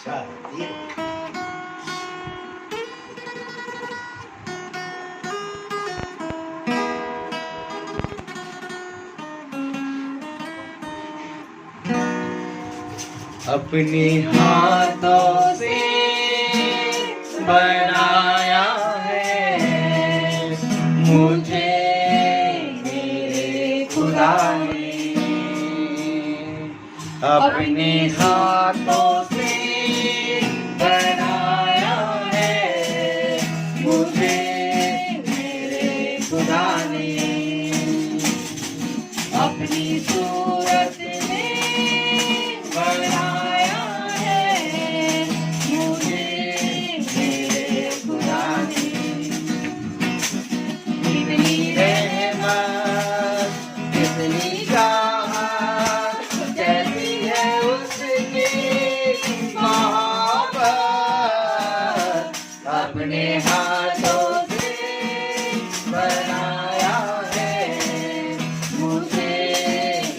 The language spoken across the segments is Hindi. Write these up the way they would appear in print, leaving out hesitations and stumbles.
अच्छा ये अपने हाथों से बनाया है मुझे मेरे खुदा ने, अपने हाथों से बनाया है मुझे मेरे खुदा ने, अपनी सूरत में बनाया है मुझे मेरे खुदा ने, कितनी रहमत कितनी चाहत कैसी है उसकी मोहब्बत, अपने हाथों से बनाया है मुझे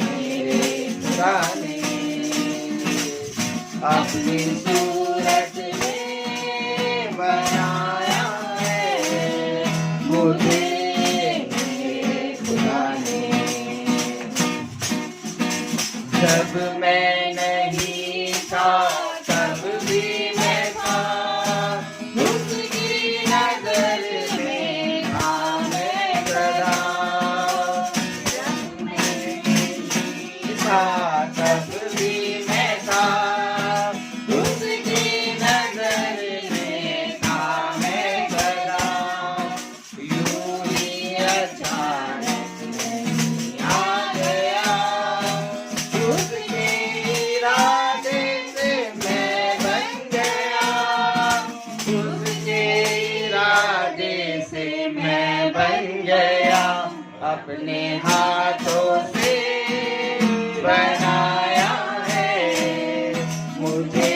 मेरे खुदा ने, अपनी सूरत में बनाया है मुझे मेरे खुदा ने, जब मैं नहीं था तब भी मैं था उसकी नजर में था मैं सदा, जब मैं नहीं था तब भी मैं था उसकी नजर में था मैं सदा, यूं ही अचानक नहीं आ गया उसके इरादे से मैं बन गया, उसके इरादे से मैं बन गया, अपने हाथों से बनाया है मुझे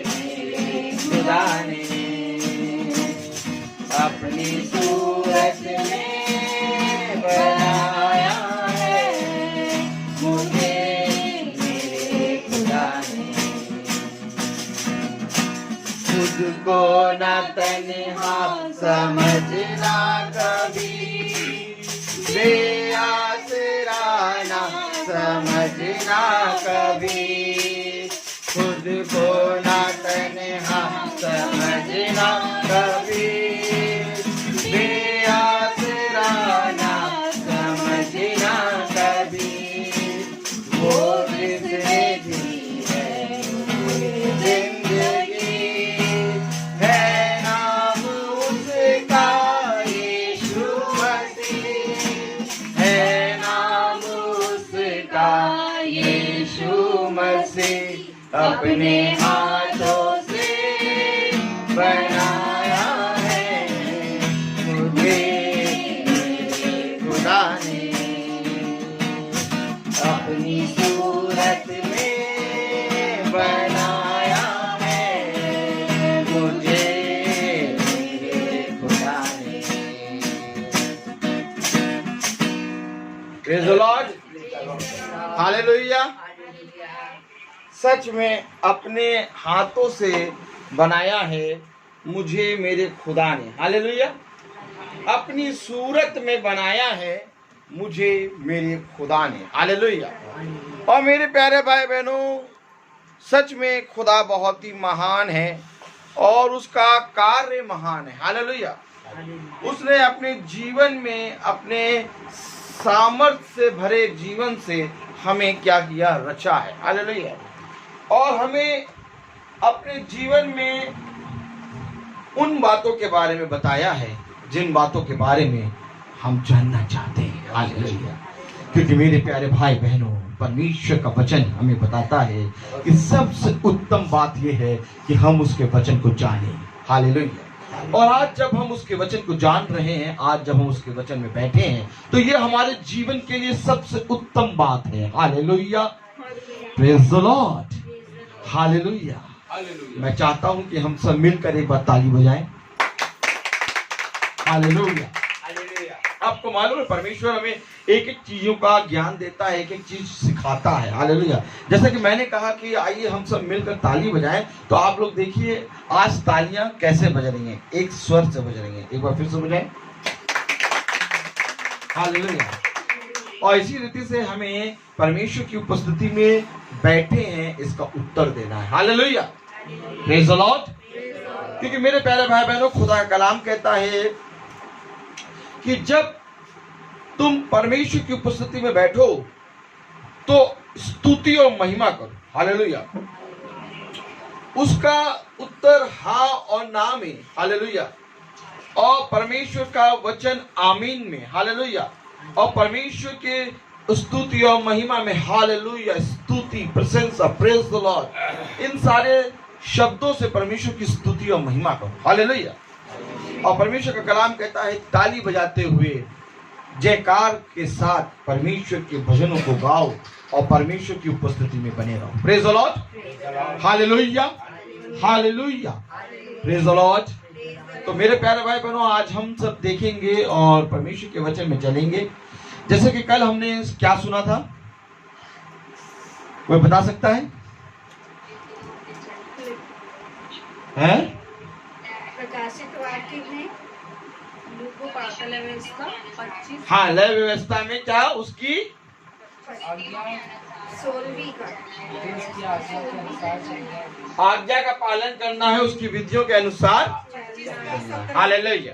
मेरे खुदा ने, अपनी सूरत में बनाया है मुझे मेरे खुदा ने, खुद को न तन्हा समझना कभी, बेआसरा न समझना कभी, खुद को न तन्हा समझना कभी, बेआसरा न समझना कभी, वो जिसने दी है जिंदगी है नाम उसका यीशु मसीह, है नाम उसका यीशु मसीह, अपने हाथों से बनाया है मुझे मेरे खुदा ने, अपनी सूरत में बनाया है मुझे मेरे खुदा ने। Praise the lord, hallelujah. सच में अपने हाथों से बनाया है मुझे मेरे खुदा ने, हालेलुया। अपनी सूरत में बनाया है मुझे मेरे खुदा ने, हालेलुया। और मेरे प्यारे भाई बहनों, सच में खुदा बहुत ही महान है और उसका कार्य महान है, हालेलुया। उसने अपने जीवन में अपने सामर्थ्य से भरे जीवन से हमें क्या किया, रचा है, हालेलुया। और हमें अपने जीवन में उन बातों के बारे में बताया है जिन बातों के बारे में हम जानना चाहते हैं, हालेलुया। क्योंकि मेरे प्यारे भाई बहनों, परमेश्वर का वचन हमें बताता है कि सबसे उत्तम बात यह है कि हम उसके वचन को जानें, हालेलुया। और आज जब हम उसके वचन को जान रहे हैं, आज जब हम उसके वचन में बैठे हैं, तो ये हमारे जीवन के लिए सबसे उत्तम बात है, hallelujah. Praise the lord, hallelujah. मैं चाहता हूं कि हम सब मिलकर एक बार ताली बजाएं, हालेलुया। आपको मालूम है परमेश्वर हमें एक एक चीजों का ज्ञान देता है, एक एक चीज सिखाता है। हालेलुया। जैसा कि मैंने कहा कि आइए हम सब मिलकर ताली बजाएं, तो आप लोग देखिए आज तालियां कैसे बज रही हैं, एक स्वर से बज रही हैं। एक बार फिर से बजाएं। हालेलुया। और इसी रीति से हमें परमेश्वर की उपस्थिति में बैठे हैं इसका उत्तर देना है। हालेलुया। Praise the Lord. क्योंकि मेरे प्यारे भाई बहनों, खुदा का कलाम कहता है कि जब तुम परमेश्वर की उपस्थिति में बैठो तो स्तुति और महिमा करो। हालेलुया। उसका उत्तर हाँ और ना में। हालेलुया। और परमेश्वर का वचन आमीन में। हालेलुया। और परमेश्वर के स्तुति और महिमा में। हालेलुया। स्तुति, प्रशंसा, प्रेज द लॉर्ड, इन सारे शब्दों से परमेश्वर की स्तुति और महिमा करो। हालेलुया। और परमेश्वर का कलाम कहता है ताली बजाते हुए जयकार के साथ परमेश्वर के भजनों को गाओ और परमेश्वर की उपस्थिति में बने रहो। Praise the lord. Hallelujah. Hallelujah. Praise the Lord. तो मेरे प्यारे भाई बहनों, आज हम सब देखेंगे और परमेश्वर के वचन में चलेंगे। जैसे कि कल हमने क्या सुना था, कोई बता सकता है? प्रकाशित वाक्य में लूको पातल व्यवस्था 25। हाँ, लय व्यवस्था में क्या उसकी 16वीं का आज्ञा का पालन करना है, उसकी विधियों के अनुसार। हालेलुया।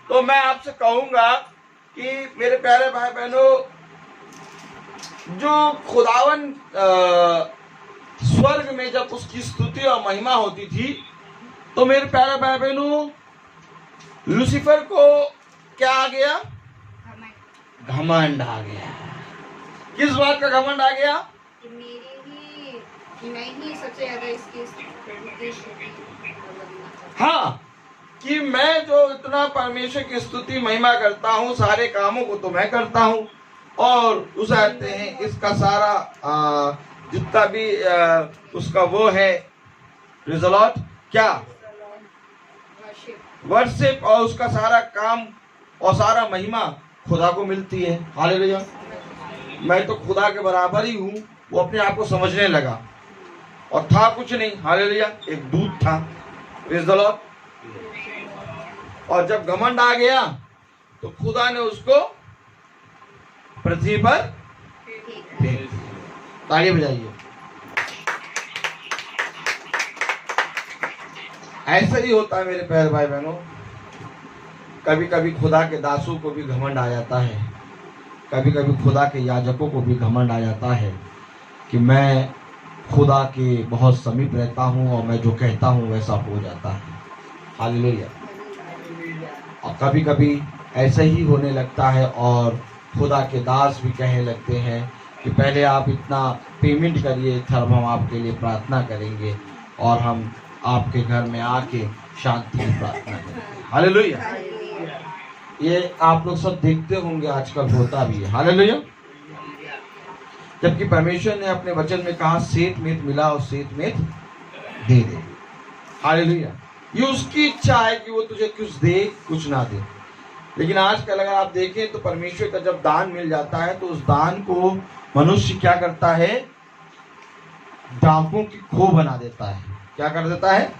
तो मैं आपसे कहूंगा कि मेरे प्यारे भाई बहनों, जो खुदावन स्वर्ग में जब उसकी स्तुति और महिमा होती थी, तो मेरे प्यारे भाई बहनों, लूसीफर को क्या आ गया? घमंड आ गया। किस बात का घमंड आ गया? मैं ही सबसे ज्यादा इसकी हाँ, कि मैं जो इतना परमेश्वर की स्तुति महिमा करता हूँ, सारे कामों को तो मैं करता हूँ, और उस आते हैं इसका सारा जितना भी उसका वो है रिजल्ट क्या वर्शिप, और उसका सारा काम और सारा महिमा खुदा को मिलती है। हालेलुया। मैं तो खुदा के बराबर ही हूँ, वो अपने आप को समझने लगा और था कुछ नहीं। हालेलुया। एक दूध था। Praise the Lord. और जब घमंड आ गया तो खुदा ने उसको पृथ्वी पर फेंक दिया। ताली बजाइए। ऐसा ही होता है मेरे प्यारे भाई बहनों, कभी कभी खुदा के दासों को भी घमंड आ जाता है, कभी कभी खुदा के याजकों को भी घमंड आ जाता है कि मैं खुदा के बहुत समीप रहता हूँ और मैं जो कहता हूँ वैसा हो जाता है। हालेलुया। और कभी कभी ऐसा ही होने लगता है और खुदा के दास भी कहने लगते हैं कि पहले आप इतना पेमेंट करिए, तब हम आपके लिए प्रार्थना करेंगे और हम आपके घर में आके शांति की प्रार्थना करेंगे। हालेलुया। ये आप लोग सब देखते होंगे, आजकल होता भी है। हालेलुया। जबकि परमेश्वर ने अपने वचन में कहा सेत मेत मिला और सेत मेत दे दे। हालेलुया। ये उसकी इच्छा है कि वो तुझे कुछ दे कुछ ना दे। लेकिन आजकल अगर आप देखें तो परमेश्वर का जब दान मिल जाता है तो उस दान को मनुष्य क्या करता है? डांकों की खो बना देता है। क्या कर देता है?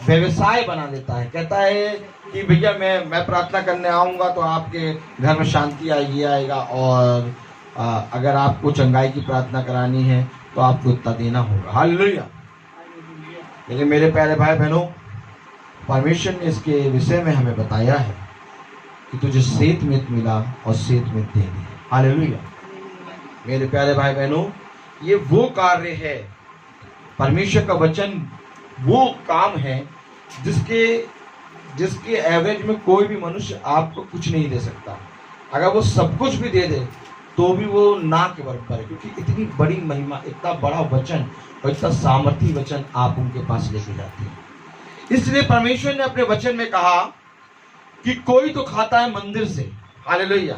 व्यवसाय बना देता है। कहता है कि भैया मैं प्रार्थना करने आऊंगा तो आपके घर में शांति आएगा, और अगर आपको चंगाई की प्रार्थना करानी है तो आपको इतना देना होगा। हालेलुया। लेकिन मेरे प्यारे भाई बहनों, परमेश्वर ने इसके विषय में हमें बताया है कि तुझे सेत मेत मिला और सेत मेत दे दे। हालेलुया। मेरे प्यारे भाई बहनों, ये वो कार्य है, परमेश्वर का वचन वो काम है जिसके एवरेज में कोई भी मनुष्य आपको कुछ नहीं दे सकता। अगर वो सब कुछ भी दे दे तो भी वो ना के बराबर है, क्योंकि इतनी बड़ी महिमा, इतना बड़ा वचन और इतना सामर्थी वचन आप उनके पास लेके जाते हैं। इसलिए परमेश्वर ने अपने वचन में कहा कि कोई तो खाता है मंदिर से। हालेलुया।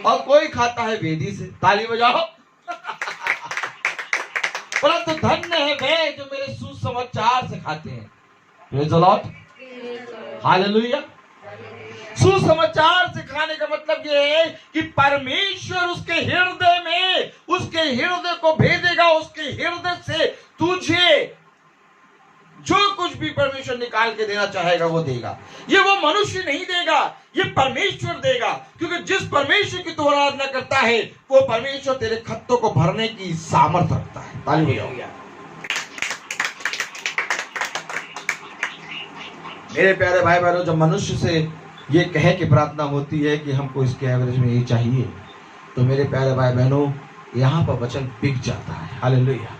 और कोई खाता है वेदी से। ताली बजाओ। परंतु धन्य है वे जो मेरे सुसमाचार से खाते हैं। Praise the lord. हालेलुया। सुसमाचार सिखाने का मतलब यह है कि परमेश्वर उसके हृदय को भेदेगा, उसके हृदय से तुझे जो कुछ भी परमेश्वर निकाल के देना चाहेगा वो देगा। ये वो मनुष्य नहीं देगा, ये परमेश्वर देगा, क्योंकि जिस परमेश्वर की तू आराधना करता है वो परमेश्वर तेरे खत्तों को भरने की सामर्थ्य रखता है। ताली बजाओ। मेरे प्यारे भाई बहनों, जब मनुष्य से ये कहे कि प्रार्थना होती है कि हमको इसके एवरेज में ये चाहिए, तो मेरे प्यारे भाई बहनों यहाँ पर वचन बिक जाता है। हालेलुया।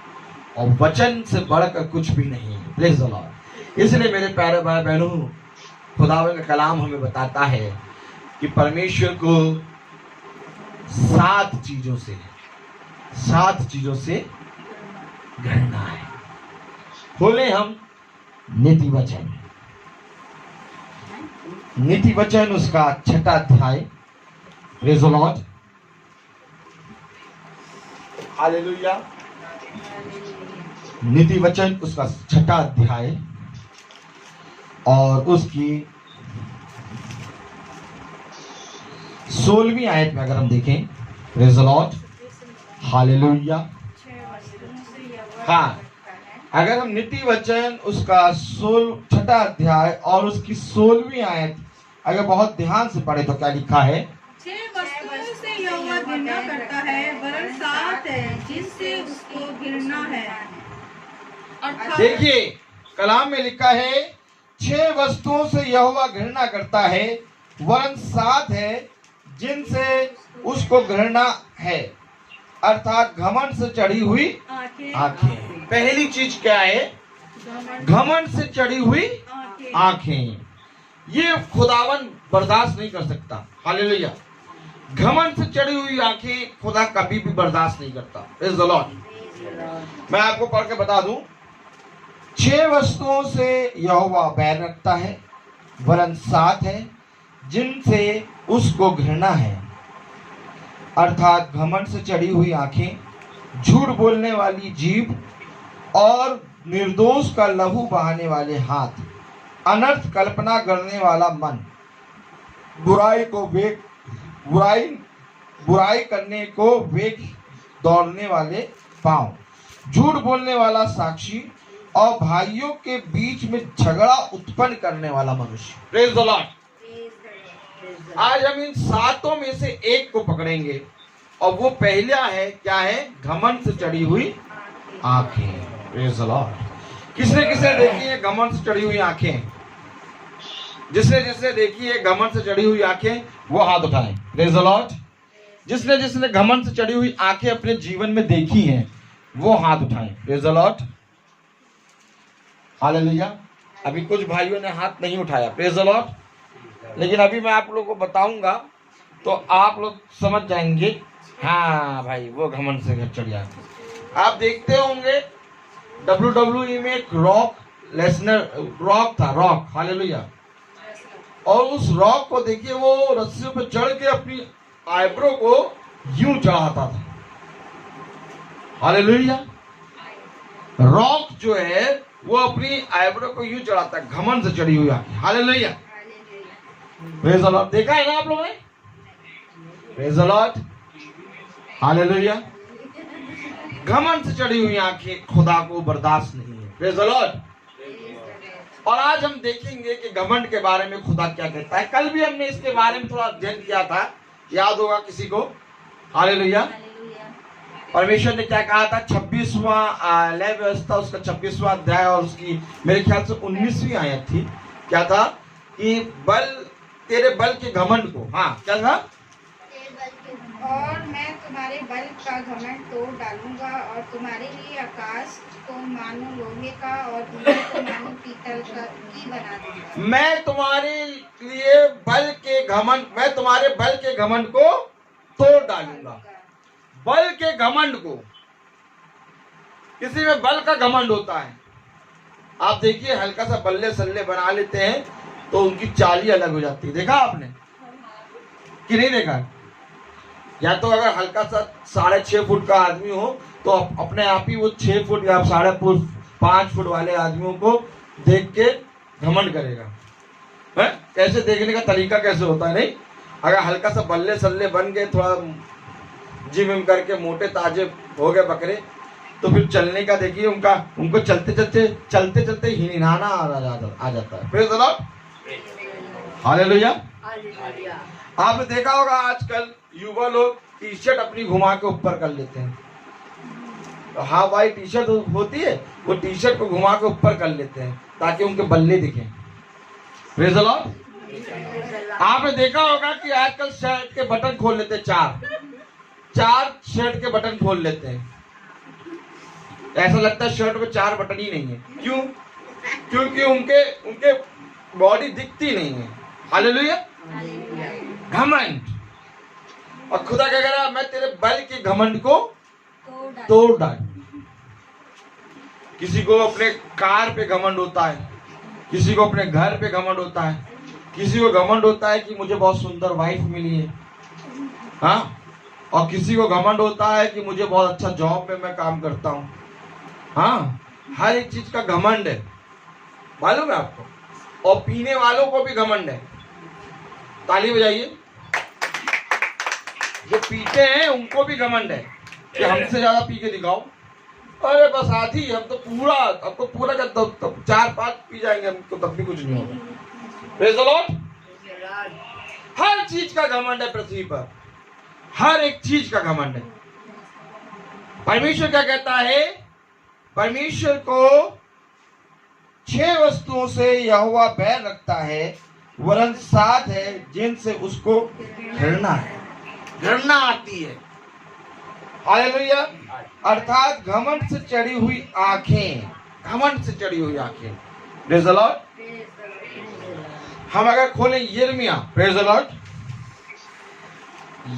और वचन से बढ़कर कुछ भी नहीं है। Praise the Lord. इसलिए मेरे प्यारे भाई बहनों, खुदावंद का कलाम हमें बताता है कि परमेश्वर को 7 चीजों से घृणा है। खोले हम नीति वचन उसका 6 अध्याय। Praise the lord. हालेलुया। नीति वचन उसका 6 अध्याय और उसकी 16वीं आयत में अगर हम देखें, प्रेज़ द लॉर्ड। हालेलुया। हाँ, अगर हम नीति वचन उसका 6 अध्याय और उसकी 16वीं आयत अगर बहुत ध्यान से पढ़े तो क्या लिखा है? 6 वस्तुओं से यहोवा घृणा करता है, वरन 7 है जिनसे उसको घृणा है। देखिए कलाम में लिखा है 6 वस्तुओं से यहोवा घृणा करता है, वरन 7 है जिनसे उसको घृणा है, अर्थात घमंड से चढ़ी हुई आंखें। पहली चीज क्या है? घमंड से चढ़ी हुई आंखें। ये खुदावन बर्दाश्त नहीं कर सकता। हालेलुया। घमंड से चढ़ी हुई आंखें खुदा कभी भी बर्दाश्त नहीं करता। Praise the Lord. मैं आपको पढ़ के बता दूं, 6 वस्तुओं से यहोवा बैर रखता है, वरन 7 है जिनसे उसको घृणा है, अर्थात घमंड से चढ़ी हुई आंखें, झूठ बोलने वाली जीभ और निर्दोष का लहू बहाने वाले हाथ, अनर्थ कल्पना करने वाला मन, बुराई करने को वेग दौड़ने वाले पांव, झूठ बोलने वाला साक्षी और भाइयों के बीच में झगड़ा उत्पन्न करने वाला मनुष्य। Praise the Lord. आज हम इन 7 में से एक को पकड़ेंगे और वो पहला है, क्या है? घमंड से चढ़ी हुई आंखें। Praise the Lord. किसने देखी है घमंड से चढ़ी हुई आंखें? जिसने देखी है घमंड से चढ़ी हुई आंखें वो हाथ उठाएं। Praise the Lord. जिसने घमंड से चढ़ी हुई आंखें अपने जीवन में देखी हैं वो हाथ उठाएं। Praise the lord. हालेलुया। अभी कुछ भाइयों ने हाथ नहीं उठाया। Praise the Lord. लेकिन अभी मैं आप लोगों को बताऊंगा तो आप लोग समझ जाएंगे, हाँ भाई वो घमंड से घर चढ़ जाते। आप देखते होंगे WWE में एक रॉक था। हालेलुया। और उस रॉक को देखिए, वो रस्सियों पर चढ़ के अपनी आईब्रो को यूं चढ़ाता था। हालेलुया। रॉक जो है वो अपनी आईब्रो को यूं चढ़ाता है, घमंड से चढ़ी हुई आंखें। हालेलुया। Praise the Lord. देखा है ना आप लोगों ने? Praise the lord. हालेलुया। घमंड से चढ़ी हुई आंखें खुदा को बर्दाश्त नहीं है। Praise the Lord. और आज हम देखेंगे कि घमंड के बारे में खुदा क्या कहता है। कल भी हमने इसके बारे में थोड़ा अध्ययन किया था, याद होगा किसी को? हालेलुया। परमेश्वर ने क्या कहा था? 26वां लय व्यवस्था उसका 26वां अध्याय और उसकी मेरे ख्याल से 19वीं आयत थी। क्या था? कि तेरे बल के घमंड को, हाँ क्या था? और मैं तुम्हारे बल का घमंड तोड़ डालूंगा और तुम्हारे लिए आकाश को मानो लोहे का और दुनिया को मानो पीतल का की बना दूंगा। मैं तुम्हारे बल के घमंड को तोड़ डालूंगा। बल के घमंड को, किसी में बल का घमंड होता है। आप देखिए हल्का सा बल्ले सल्ले बना लेते हैं तो उनकी चाल ही अलग हो जाती है। देखा आपने कि नहीं देखा? या तो अगर हल्का सा 6.5 फुट का आदमी हो तो अपने आप ही वो 6 फुट या 5.5 फुट वाले आदमियों को देख के घमंड करेगा। है? कैसे देखने का तरीका कैसे होता है, नहीं? अगर हल्का सा बल्ले सल्ले बन गए, थोड़ा जिम विम करके मोटे ताजे हो गए बकरे, तो फिर चलने का देखिए उनको चलते चलते ही हिनाना आ जाता है। Praise the lord, hallelujah. आपने देखा होगा आजकल युवा लोग टी शर्ट अपनी घुमा के ऊपर कर लेते हैं। तो हाँ भाई, टी शर्ट होती है, वो टी शर्ट को घुमा के ऊपर कर लेते हैं ताकि उनके बल्ले दिखें। Praise the Lord. आपने देखा होगा कि आजकल शर्ट के बटन खोल लेते हैं, चार शर्ट के बटन खोल लेते हैं। ऐसा लगता है शर्ट में 4 बटन ही नहीं है। क्यों? क्योंकि उनके बॉडी दिखती नहीं है। हालेलुया। घमंड। और खुदा क्या कह रहा है, मैं तेरे बल के घमंड को तोड़ डाल। किसी को अपने कार पे घमंड होता है, किसी को अपने घर पे घमंड होता है, किसी को घमंड होता है कि मुझे बहुत सुंदर वाइफ मिली है, हाँ, और किसी को घमंड होता है कि मुझे बहुत अच्छा जॉब में मैं काम करता हूँ। हाँ, हर एक चीज का घमंड है, मालूम है आपको। और पीने वालों को भी घमंड है। ताली बजाइए। जो पीते हैं उनको भी घमंड है कि हमसे ज्यादा पी के दिखाओ। अरे बस आधी, हम तो पूरा, आपको पूरा का तो 4-5 पी जाएंगे, हमको तब भी कुछ नहीं होगा। Praise the Lord. हर चीज का घमंड है पृथ्वी पर, हर एक चीज का घमंड है। परमेश्वर क्या कहता है? परमेश्वर को 6 वस्तुओं से यहोवा बैर रखता है, वरन 7 है जिनसे उसको घृणा है, घृणा आती है। हालेलुया। अर्थात घमंड से चढ़ी हुई आंखें, घमंड से चढ़ी हुई आंखें। Praise the Lord. हम अगर खोलें यिर्मयाह, प्रेज़ द लॉर्ड,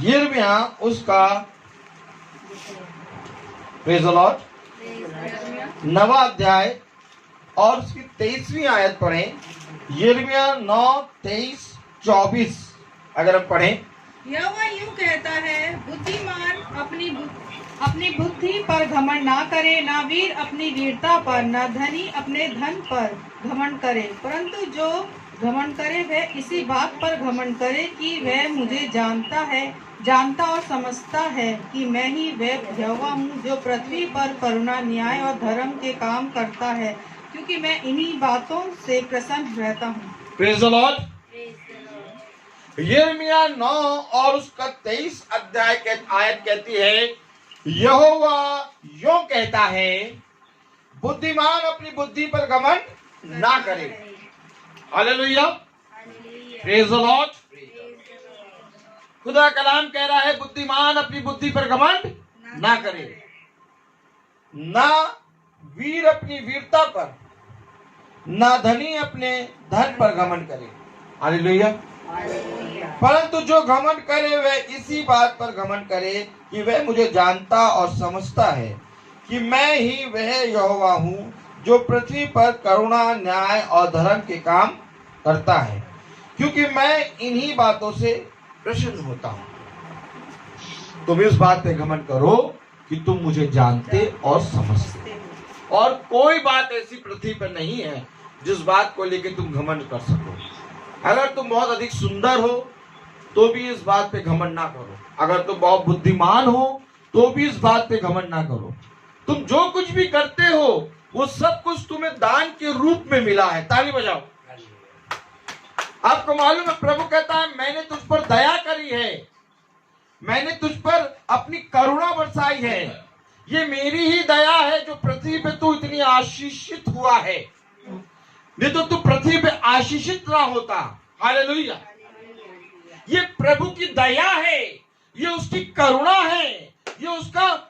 यिर्मयाह उसका, प्रेज़ द लॉर्ड, 9वां अध्याय और उसकी 23वीं आयत पढ़ें। यिर्मयाह 9:23-24 अगर हम पढ़ें। यहोवा यूं कहता है, बुद्धिमान अपनी बुद्धि पर घमंड ना करे, ना वीर अपनी वीरता पर, ना धनी अपने धन पर घमंड करे, परंतु जो घमंड करे वह इसी बात पर घमंड करे कि वह मुझे जानता और समझता है कि मैं ही वह यहोवा हूँ जो पृथ्वी पर करुणा, न्याय और धर्म के काम करता है, क्योंकि मैं इन्हीं बातों से प्रसन्न रहता हूँ। Praise the Lord. यिर्मयाह 9 और उसका 23 अध्याय के आयत कहती है, यहोवा यूं कहता है, बुद्धिमान अपनी बुद्धि पर घमंड ना करे। हालेलुया। Praise the Lord. खुदा कलाम कह रहा है, बुद्धिमान अपनी बुद्धि पर घमंड ना करे, ना वीर अपनी वीरता पर, ना धनी अपने धन पर घमंड करे। हालेलुया। परंतु जो घमंड करे वह इसी बात पर घमंड करे कि वह मुझे जानता और समझता है कि मैं ही वह यहोवा हूँ जो पृथ्वी पर करुणा, न्याय और धर्म के काम करता है, क्योंकि मैं इन्हीं बातों से प्रसन्न होता हूँ। तुम इस बात पे घमंड करो कि तुम मुझे जानते और समझते, और कोई बात ऐसी पृथ्वी पर नहीं है जिस बात को लेकर तुम घमंड कर सको। अगर तुम बहुत अधिक सुंदर हो तो भी इस बात पे घमंड ना करो, अगर तुम बहुत बुद्धिमान हो तो भी इस बात पे घमंड ना करो। तुम जो कुछ भी करते हो वो सब कुछ तुम्हें दान के रूप में मिला है। ताली बजाओ। आपको मालूम है, प्रभु कहता है, मैंने तुझ पर दया करी है, मैंने तुझ पर अपनी करुणा बरसाई है। ये मेरी ही दया है जो पृथ्वी पे तू इतनी आशीषित हुआ है, नहीं तो तू पृथ्वी पे आशीषित ना होता। हालेलुया। ये प्रभु की दया है, ये उसकी करुणा है, ये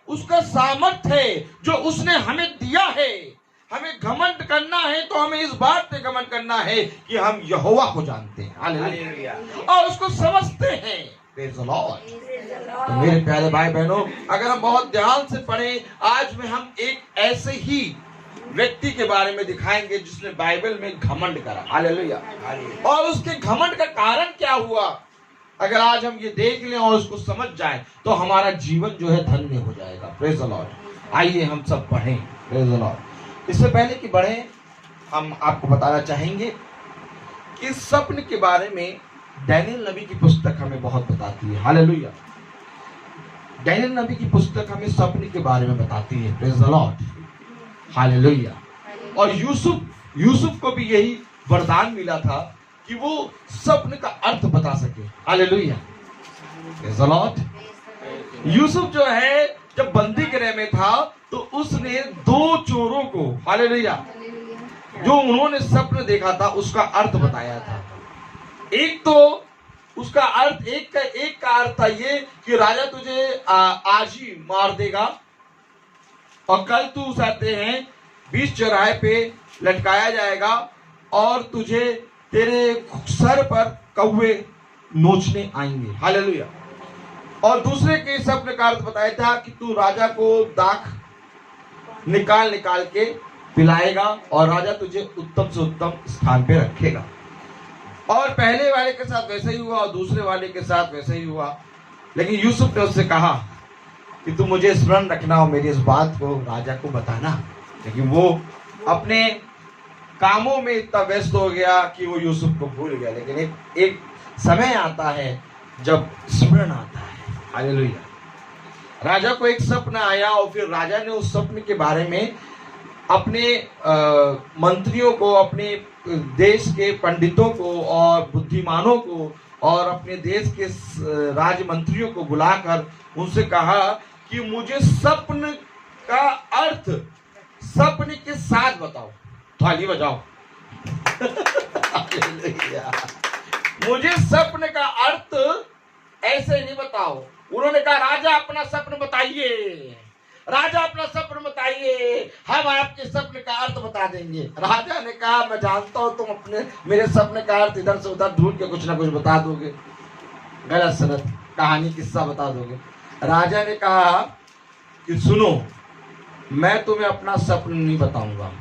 उसका सामर्थ है जो उसने हमें दिया है। हमें घमंड करना है तो हमें इस बात पे घमंड करना है कि हम यहोवा को जानते हैं। हालेलुया। और उसको समझते हैं। Praise the Lord. तो मेरे प्यारे भाई बहनों, अगर हम बहुत ध्यान से पढ़ें, आज में हम एक ऐसे ही व्यक्ति के बारे में दिखाएंगे जिसने बाइबल में घमंड करा। हालेलुया। और उसके घमंड का कारण क्या हुआ, अगर आज हम ये देख लें और उसको समझ जाएं तो हमारा जीवन जो है धन्य हो जाएगा। Praise the Lord. आइए हम सब पढ़ें। Praise the Lord. इससे पहले कि बढ़ें, हम आपको बताना चाहेंगे कि स्वप्न के बारे में डैनियल नबी की पुस्तक हमें बहुत बताती है। हालेलुया। डैनियल नबी की पुस्तक हमें स्वप्न के बारे में बताती है। Praise the lord. हालेलुया। और यूसुफ को भी यही वरदान मिला था कि वो स्वप्न का अर्थ बता सके। Hallelujah. Praise the Lord. Yusuf जो है जब बंदी गृह में था तो उसने दो चोरों को, हालेलुया, जो उन्होंने स्वप्न देखा था उसका अर्थ बताया था। एक तो उसका अर्थ एक का अर्थ था ये कि राजा तुझे आज ही मार देगा और कल तू कहते हैं बीच चौराहे पे लटकाया जाएगा और तुझे तेरे सर पर कौवे नोचने आएंगे। हालेलुया। और दूसरे के स्वप्न का अर्थ बताया था कि तू राजा को दाख निकाल के पिलाएगा और राजा तुझे उत्तम से उत्तम स्थान पे रखेगा। और पहले वाले के साथ वैसा ही हुआ और दूसरे वाले के साथ वैसा ही हुआ। लेकिन यूसुफ ने उससे कहा कि तू मुझे स्मरण रखना और मेरी इस बात को राजा को बताना। लेकिन वो अपने कामों में इतना व्यस्त हो गया कि वो यूसुफ को भूल गया। लेकिन एक समय आता है जब स्मरण आता है। हालेलुया। राजा को एक सपना आया और फिर राजा ने उस सपने के बारे में अपने मंत्रियों को, अपने देश के पंडितों को और बुद्धिमानों को और अपने देश के राजमंत्रियों को बुलाकर उनसे कहा कि मुझे सपने का अर्थ सपने के साथ बताओ। थाली बजाओ। मुझे सपने का अर्थ ऐसे नहीं बताओ। उन्होंने कहा राजा अपना सपना बताइए, राजा अपना सपना बताइए, हम आपके सपने का अर्थ बता देंगे। राजा ने कहा मैं जानता हूं तुम अपने मेरे सपने का अर्थ इधर से उधर ढूंढ के कुछ ना कुछ बता दोगे, गलत सलत कहानी किस्सा बता दोगे। राजा ने कहा कि सुनो, मैं तुम्हें अपना सपना नहीं बताऊंगा।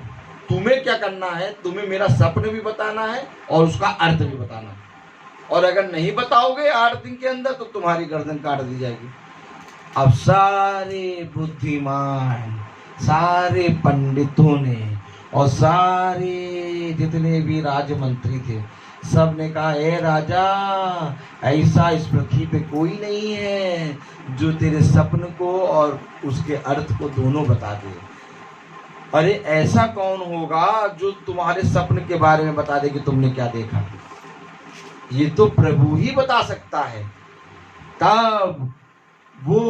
तुम्हें क्या करना है, तुम्हें मेरा सपना भी बताना है और उसका अर्थ भी बताना है। और अगर नहीं बताओगे 8 दिन के अंदर तो तुम्हारी गर्दन काट दी जाएगी। अब सारे बुद्धिमान, सारे पंडितों ने और सारे जितने भी राजमंत्री थे, सब ने कहा ए राजा, ऐसा इस पृथ्वी पे कोई नहीं है जो तेरे सपने को और उसके अर्थ को दोनों बता दे। अरे ऐसा कौन होगा जो तुम्हारे सपने के बारे में बता दे कि तुमने क्या देखा? ये तो प्रभु ही बता सकता है। तब वो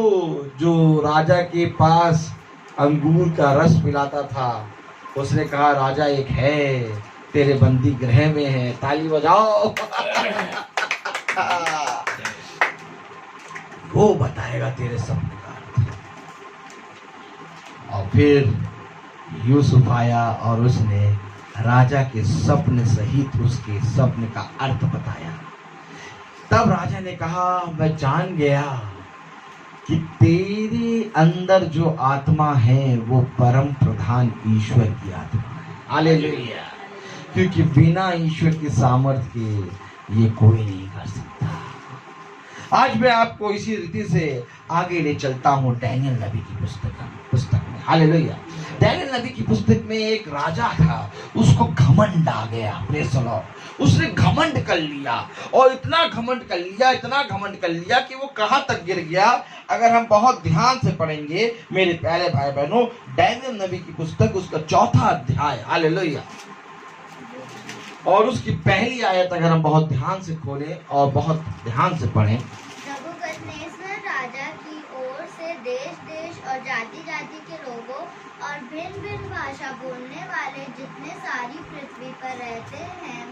जो राजा के पास अंगूर का रस पिलाता था उसने कहा राजा एक है, तेरे बंदी गृह में है, ताली बजाओ। वो बताएगा तेरे सपने का अर्थ। और फिर यूसुफ आया और उसने राजा के सपने सहित उसके सपने का अर्थ बताया। तब राजा ने कहा मैं जान गया कि तेरे अंदर जो आत्मा है वो परम प्रधान ईश्वर की आत्मा है। हालेलुया। क्योंकि बिना ईश्वर के सामर्थ्य के ये कोई नहीं कर सकता। आज मैं आपको इसी रीति से आगे ले चलता हूँ डैनियल नबी की पुस्तक में। हालेलुया। डैनियल नबी की पुस्तक में एक राजा था, उसको घमंड आ गया। Praise the Lord. उसने घमंड कर लिया और इतना घमंड कर लिया कि वो कहां तक गिर गया। अगर हम बहुत ध्यान से पढ़ेंगे मेरे प्यारे भाई बहनों, डैनियल नबी की पुस्तक उसका 4था अध्याय, हालेलुया, और उसकी पहली आयत अगर हम बहुत ध्यान से खोलें और बहुत ध्यान से पढ़ें। नबूकदनेस्सर राजा की ओर से देश देश और जाति जाति के लोगों और भिन्न भिन्न भाषा बोलने वाले जितने सारी पृथ्वी पर रहते हैं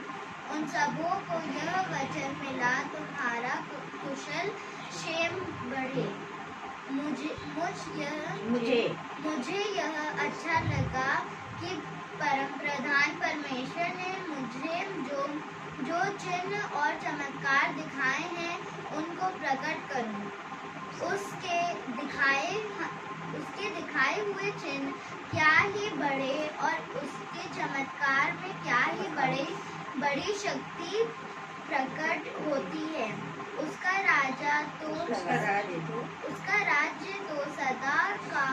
उन सबों को यह वचन मिला, तुम्हारा कुशल क्षेम बढ़े। मुझे यह अच्छा लगा कि परम प्रधान परमेश्वर ने मुझे जो चिन्ह और चमत्कार दिखाए हैं उनको प्रकट करूं। उसके दिखाए हुए चिन्ह क्या ही बड़े और उसके चमत्कार में क्या ही बड़ी शक्ति प्रकट होती है। उसका राज्य तो सदा का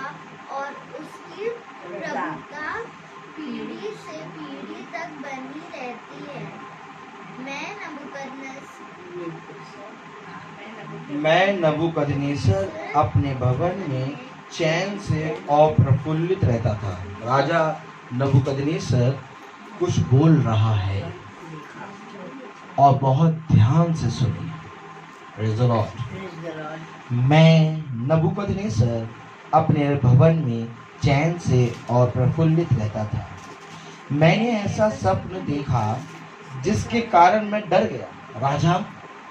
और उसकी प्रभुता पीढ़ी से पीढ़ी तक बनी रहती है। मैं नबूकदनेस्सर अपने भवन में चैन से और प्रफुल्लित रहता था। राजा नबूकदनेस्सर कुछ बोल रहा है और बहुत ध्यान से सुनिए। Praise the Lord. मैं नबूकदनेस्सर अपने भवन में चैन से और प्रफुल्लित रहता था। मैंने ऐसा स्वप्न देखा जिसके कारण मैं डर गया। राजा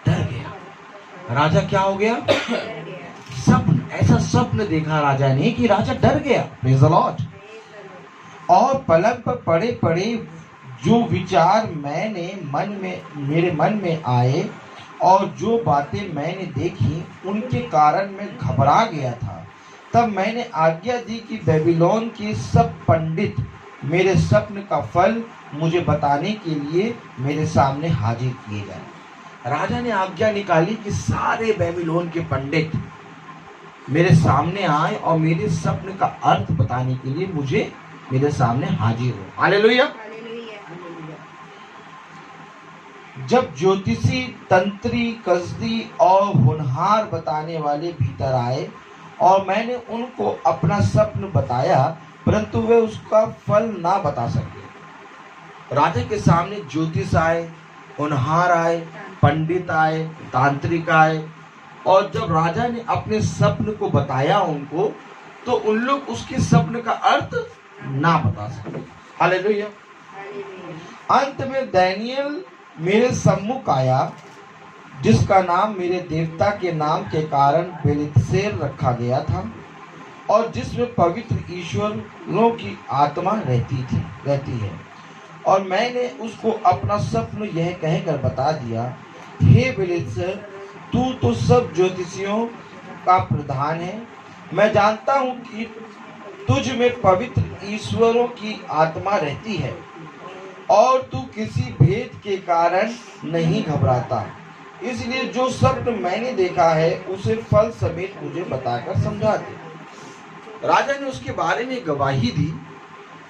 डर गया। राजा क्या हो गया? स्वप्न, ऐसा स्वप्न देखा राजा ने कि राजा डर गया। Praise the Lord. और पलंग पर पड़े पड़े जो विचार मेरे मन में आए और जो बातें मैंने देखी उनके कारण मैं घबरा गया था। तब मैंने आज्ञा दी कि बेबीलोन के सब पंडित मेरे स्वप्न का फल मुझे बताने के लिए मेरे सामने हाजिर किए जाएं। राजा ने आज्ञा निकाली कि सारे बेबीलोन के पंडित मेरे सामने आए और मेरे स्वप्न का अर्थ बताने के लिए मेरे सामने हाजिर हो। हालेलुया। जब ज्योतिषी, तंत्री, कसदी और होनहार बताने वाले भीतर आए और मैंने उनको अपना स्वप्न बताया, परंतु वे उसका फल ना बता सके। राजा के सामने ज्योतिष आए, होनहार आए, पंडित आए, तांत्रिक आए, और जब राजा ने अपने स्वप्न को बताया उनको, तो उन लोग उसके स्वप्न का अर्थ ना बता सके। हालेलुया। अंत में दानिय्येल मेरे सम्मुख आया, जिसका नाम मेरे देवता के नाम के कारण बेलतशस्सर रखा गया था और जिसमें पवित्र ईश्वरों की आत्मा रहती है। और मैंने उसको अपना स्वप्न यह कहकर बता दिया, हे बेलतशस्सर, तू तो सब ज्योतिषियों का प्रधान है। मैं जानता हूँ कि तुझ में पवित्र ईश्वरों की आत्मा रहती है और तू किसी भेद के कारण नहीं घबराता। इसलिए जो स्वप्न मैंने देखा है उसे फल समेत मुझे बताकर समझा दे। राजा ने उसके बारे में गवाही दी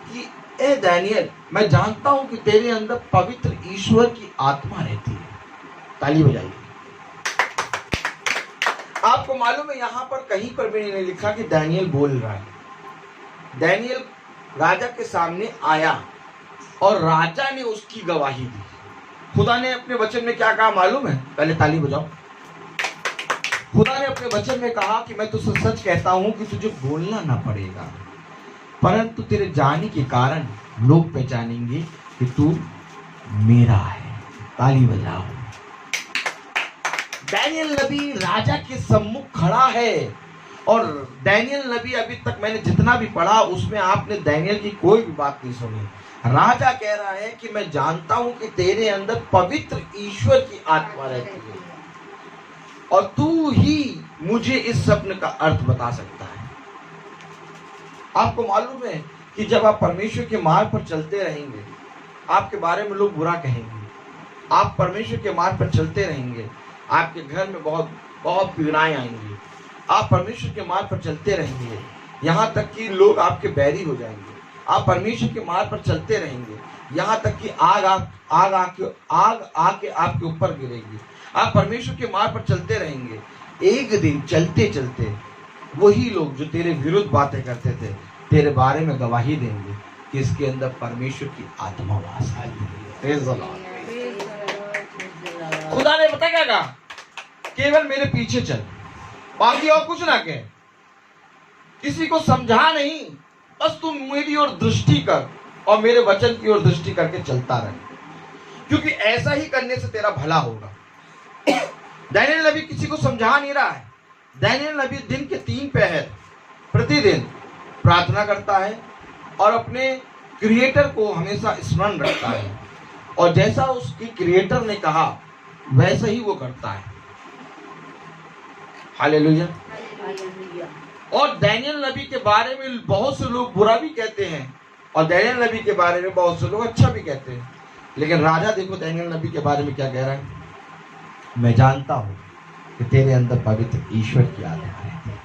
कि ए दानिय्येल, मैं जानता हूं कि तेरे अंदर पवित्र ईश्वर की आत्मा रहती है। ताली बजाइए। आपको मालूम है, यहां पर कहीं पर भी नहीं लिखा कि दानिय्येल बोल रहा है। दानिय्येल राजा के सामने आया और राजा ने उसकी गवाही दी। खुदा ने अपने वचन में क्या कहा मालूम है? पहले ताली बजाओ। खुदा ने अपने वचन में कहा कि मैं तुझसे सच कहता हूं कि तुझे बोलना ना पड़ेगा, परंतु तेरे जाने के कारण लोग पहचानेंगे कि तू मेरा है। ताली बजाओ। दानिय्येल नबी राजा के सम्मुख खड़ा है और दानिय्येल नबी, अभी तक मैंने जितना भी पढ़ा उसमें आपने दानिय्येल की कोई भी बात नहीं सुनी। राजा कह रहा है कि मैं जानता हूं कि तेरे अंदर पवित्र ईश्वर की आत्मा रहती है और तू ही मुझे इस स्वप्न का अर्थ बता सकता है। आपको मालूम है कि जब आप परमेश्वर के मार्ग पर चलते रहेंगे, आपके बारे में लोग बुरा कहेंगे। आप परमेश्वर के मार्ग पर चलते रहेंगे, आपके घर में बहुत बहुत पीड़ाएं आएंगी। आप परमेश्वर के मार्ग पर चलते रहेंगे, यहाँ तक कि लोग आपके बैरी हो जाएंगे। आप परमेश्वर के मार्ग पर चलते रहेंगे, यहाँ तक कि आग आके आपके ऊपर गिरेगी। आप परमेश्वर के मार्ग पर चलते रहेंगे, एक दिन चलते चलते वही लोग जो तेरे विरुद्ध बातें करते थे तेरे बारे में गवाही देंगे कि इसके अंदर परमेश्वर की आत्मा वास आई है। खुदा ने पता क्या कहा? केवल मेरे पीछे चल, बाकी और कुछ ना कहे, किसी को समझा नहीं, बस तुम मेरी ओर दृष्टि कर और मेरे वचन की ओर दृष्टि करके चलता रहे, क्योंकि ऐसा ही करने से तेरा भला होगा। दानिय्येल नबी किसी को समझा नहीं रहा है। दानिय्येल नबी दिन के 3 पहर प्रतिदिन प्रार्थना करता है और अपने क्रिएटर को हमेशा स्मरण रखता है, और जैसा उसके क्रिएटर ने कहा वैसा ही वो करता है। हालेलुया। और दानिय्येल नबी के बारे में बहुत से लोग बुरा भी कहते हैं और दानिय्येल नबी के बारे में बहुत से लोग अच्छा भी कहते हैं, लेकिन राजा देखो दानिय्येल नबी के बारे में क्या कह रहा है? मैं जानता हूं कि तेरे अंदर पवित्र ईश्वर की आत्मा है।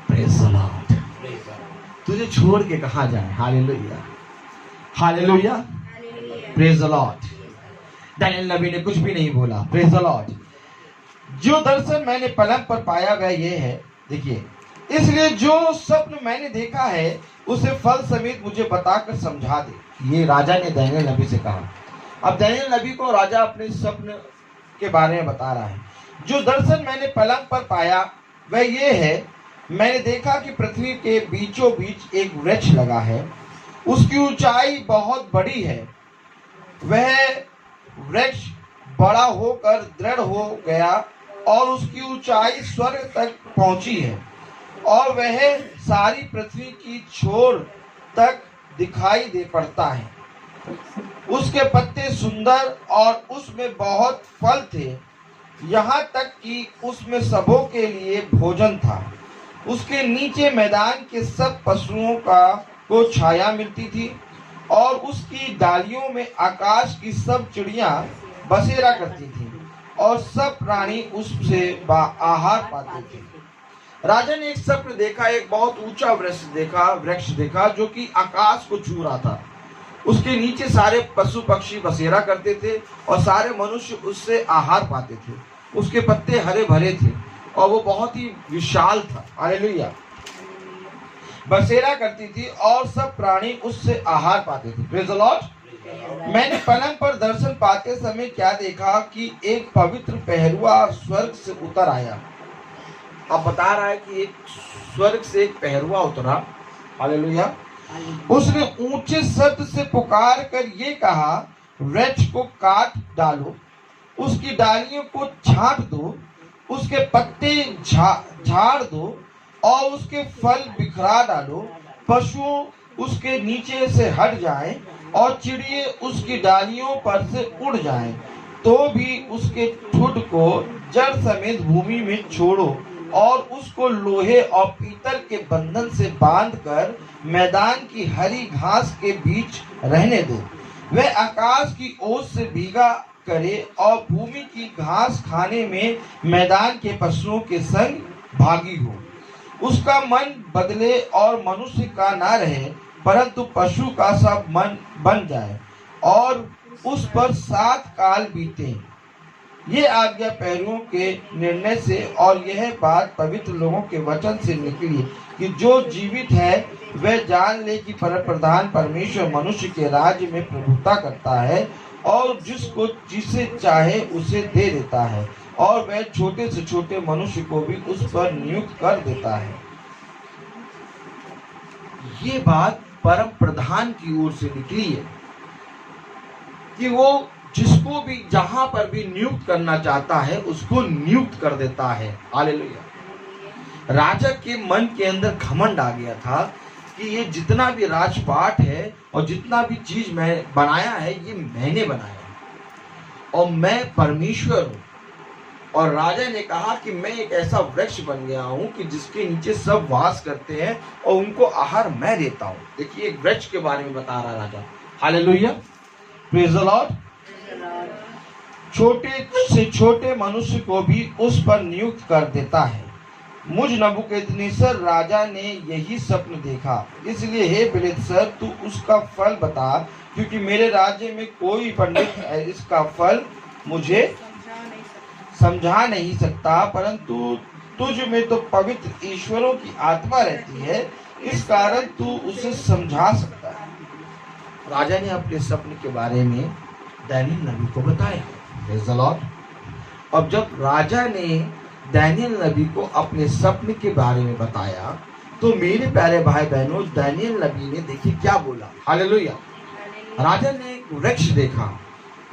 Praise the lord. तुझे छोड़ के कहां जाए? Hallelujah, hallelujah. Praise the lord. दानियल नबी ने कुछ भी नहीं बोला। Praise the lord. जो दर्शन मैंने पलंग पर पाया वह ये है, देखिए, इसलिए जो स्वप्न मैंने देखा है उसे फल समेत मुझे बताकर समझा दे। ये राजा ने दानियल नबी से कहा। अब दानियल नबी को राजा अपने स्वप्न के बारे में बता रहा है। जो दर्शन मैंने पलंग पर पाया वह ये है, मैंने देखा कि पृथ्वी के बीचों बीच एक वृक्ष लगा है, उसकी ऊंचाई बहुत बड़ी है। वह वृक्ष बड़ा होकर दृढ़ हो गया और उसकी ऊंचाई स्वर्ग तक पहुंची है और वह सारी पृथ्वी की छोर तक दिखाई दे पड़ता है। उसके पत्ते सुंदर और उसमें बहुत फल थे, यहाँ तक कि उसमें सबों के लिए भोजन था। उसके नीचे मैदान के सब पशुओं को छाया मिलती थी और उसकी डालियों में आकाश की सब चिड़ियां बसेरा करती थीं और सब प्राणी उससे आहार पाते थे। राजा ने एक स्वप्न देखा, एक बहुत ऊंचा वृक्ष देखा जो कि आकाश को छू रहा था। उसके नीचे सारे पशु पक्षी बसेरा करते थे और सारे मनुष्य उससे आहार पाते थे। उसके पत्ते हरे भरे थे और वो बहुत ही विशाल था। हालेलुया। बसेरा करती थी और सब प्राणी उससे आहार पाते थे। Praise the Lord. मैंने पलंग पर दर्शन पाते समय क्या देखा कि एक पवित्र पहरुआ स्वर्ग से उतर आया। अब बता रहा है कि एक स्वर्ग से एक पहरुआ उतरा। हालेलुया। उसने ऊंचे शब्द से पुकार कर ये कहा, वृक्ष को काट डालो, उसकी डालियों को छांट दो, उसके पत्ते झाड़ दो और उसके फल बिखरा डालो। पशु उसके नीचे से हट जाएं और चिड़िए उसकी डालियों पर से उड़ जाएं, तो भी उसके ठुड को जड़ समेत भूमि में छोड़ो और उसको लोहे और पीतल के बंधन से बांधकर मैदान की हरी घास के बीच रहने दो। वह आकाश की ओस से भीगा करे और भूमि की घास खाने में मैदान के पशुओं के संग भागी हो। उसका मन बदले और मनुष्य का ना रहे, परंतु पशु का सब मन बन जाए और उस पर 7 काल बीते। ये आज्ञा पहरुओं के निर्णय से और यह बात पवित्र लोगों के वचन से निकली कि जो जीवित है वह जान ले कि परमप्रधान परमेश्वर मनुष्य के राज्य में प्रभुता करता है और जिसको जिसे चाहे उसे दे देता है और वह छोटे से छोटे मनुष्य को भी उस पर नियुक्त कर देता है। ये बात परम प्रधान की ओर से निकली है कि वो जिसको भी जहां पर भी नियुक्त करना चाहता है उसको नियुक्त कर देता है। हालेलुया। राजा के मन के अंदर घमंड आ गया था कि ये जितना भी राजपाट है और जितना भी चीज मैं बनाया है ये मैंने बनाया है और मैं परमेश्वर हूं। और राजा ने कहा कि मैं एक ऐसा वृक्ष बन गया हूं कि जिसके नीचे सब वास करते हैं और उनको आहार मैं देता हूं। देखिए एक वृक्ष के बारे में बता रहा राजा। हालेलुया। Praise the Lord. छोटे से छोटे मनुष्य को भी उस पर नियुक्त कर देता है। मुझ नबूकदनेस्सर राजा ने यही स्वप्न देखा, इसलिए हे बेलतशस्सर तू उसका फल बता, क्योंकि मेरे राज्य में कोई पंडित इसका फल मुझे समझा नहीं सकता, परंतु तुझ में तो पवित्र ईश्वरों की आत्मा रहती है, इस कारण तू उसे समझा सकता है। राजा ने अपने स्वप्न के बारे में दानियल नबी को बताया। Praise the Lord. अब जब राजा ने दानियल नबी को अपने स्वप्न के बारे में बताया तो मेरे प्यारे भाई बहनों, दानियल नबी ने देखिए क्या बोला। हालेलुया। राजा ने एक वृक्ष देखा,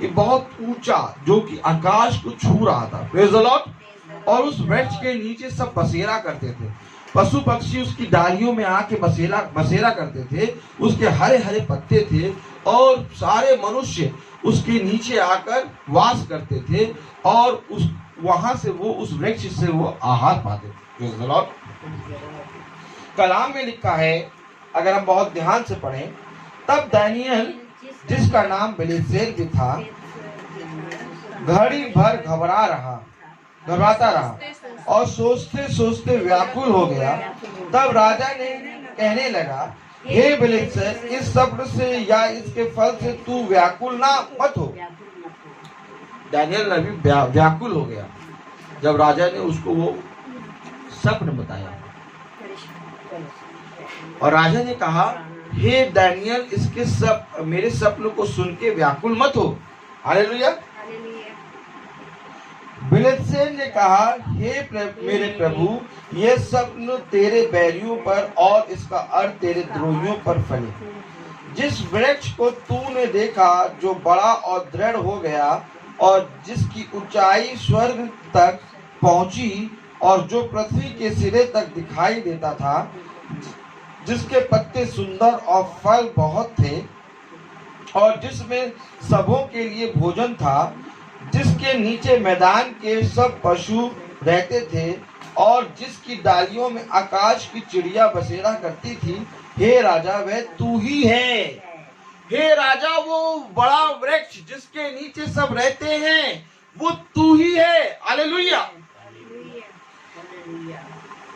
ये बहुत ऊंचा जो कि आकाश को छू रहा था। Praise the Lord. और उस वृक्ष के नीचे सब बसेरा करते थे, पशु पक्षी उसकी डालियों में आके बसेरा करते थे। उसके हरे हरे पत्ते थे और सारे मनुष्य उसके नीचे आकर वास करते थे और उस वहां से वो उस वृक्ष से वो आहार पाते थे। कलाम में लिखा है, अगर हम बहुत ध्यान से पढ़ें, तब दानियल जिसका नाम बेलतशस्सर भी था घड़ी भर घबराता रहा और सोचते सोचते व्याकुल हो गया। तब राजा ने कहने लगा, हे बेलित्सर, इस शब्द से या इसके फल से तू व्याकुल ना मत हो। दानियल नबी व्याकुल हो गया जब राजा ने उसको वो सपन बताया, और राजा ने कहा, हे दानियल, इसके मेरे सपन को सुन के व्याकुल मत हो। हालेलुया। बेलित्सर ने कहा, हे मेरे प्रभु, ये स्वप्न तेरे बैरियों पर और इसका अर्थ तेरे द्रोहियों पर फले। जिस वृक्ष को तूने देखा जो बड़ा और दृढ़ हो गया और जिसकी ऊंचाई स्वर्ग तक पहुंची और जो पृथ्वी के सिरे तक दिखाई देता था, जिसके पत्ते सुंदर और फल बहुत थे और जिसमें सबों के लिए भोजन था, जिसके नीचे मैदान के सब पशु रहते थे और जिसकी डालियों में आकाश की चिड़िया बसेरा करती थी, हे राजा, वह तू ही है। हे राजा, वो बड़ा वृक्ष जिसके नीचे सब रहते हैं, वो तू ही है। हालेलुया।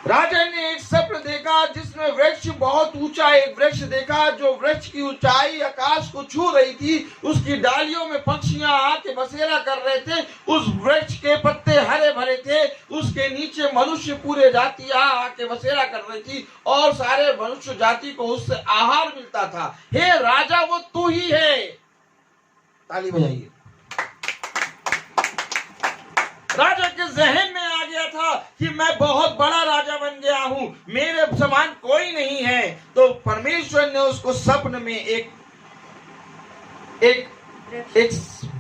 राजा ने एक स्वप्न देखा जिसमें वृक्ष बहुत ऊंचा, एक वृक्ष देखा जो वृक्ष की ऊंचाई आकाश को छू रही थी, उसकी डालियों में पक्षियां आके बसेरा कर रहे थे, उस वृक्ष के पत्ते हरे भरे थे, उसके नीचे मनुष्य पूरे जातियां आके बसेरा कर रही थी और सारे मनुष्य जाति को उससे आहार मिलता था। हे राजा, वो तू ही है। ताली बजाइए। राजा के जहन में आ गया था कि मैं बहुत बड़ा राजा बन गया हूं, मेरे समान कोई नहीं है। तो परमेश्वर ने उसको स्वप्न में एक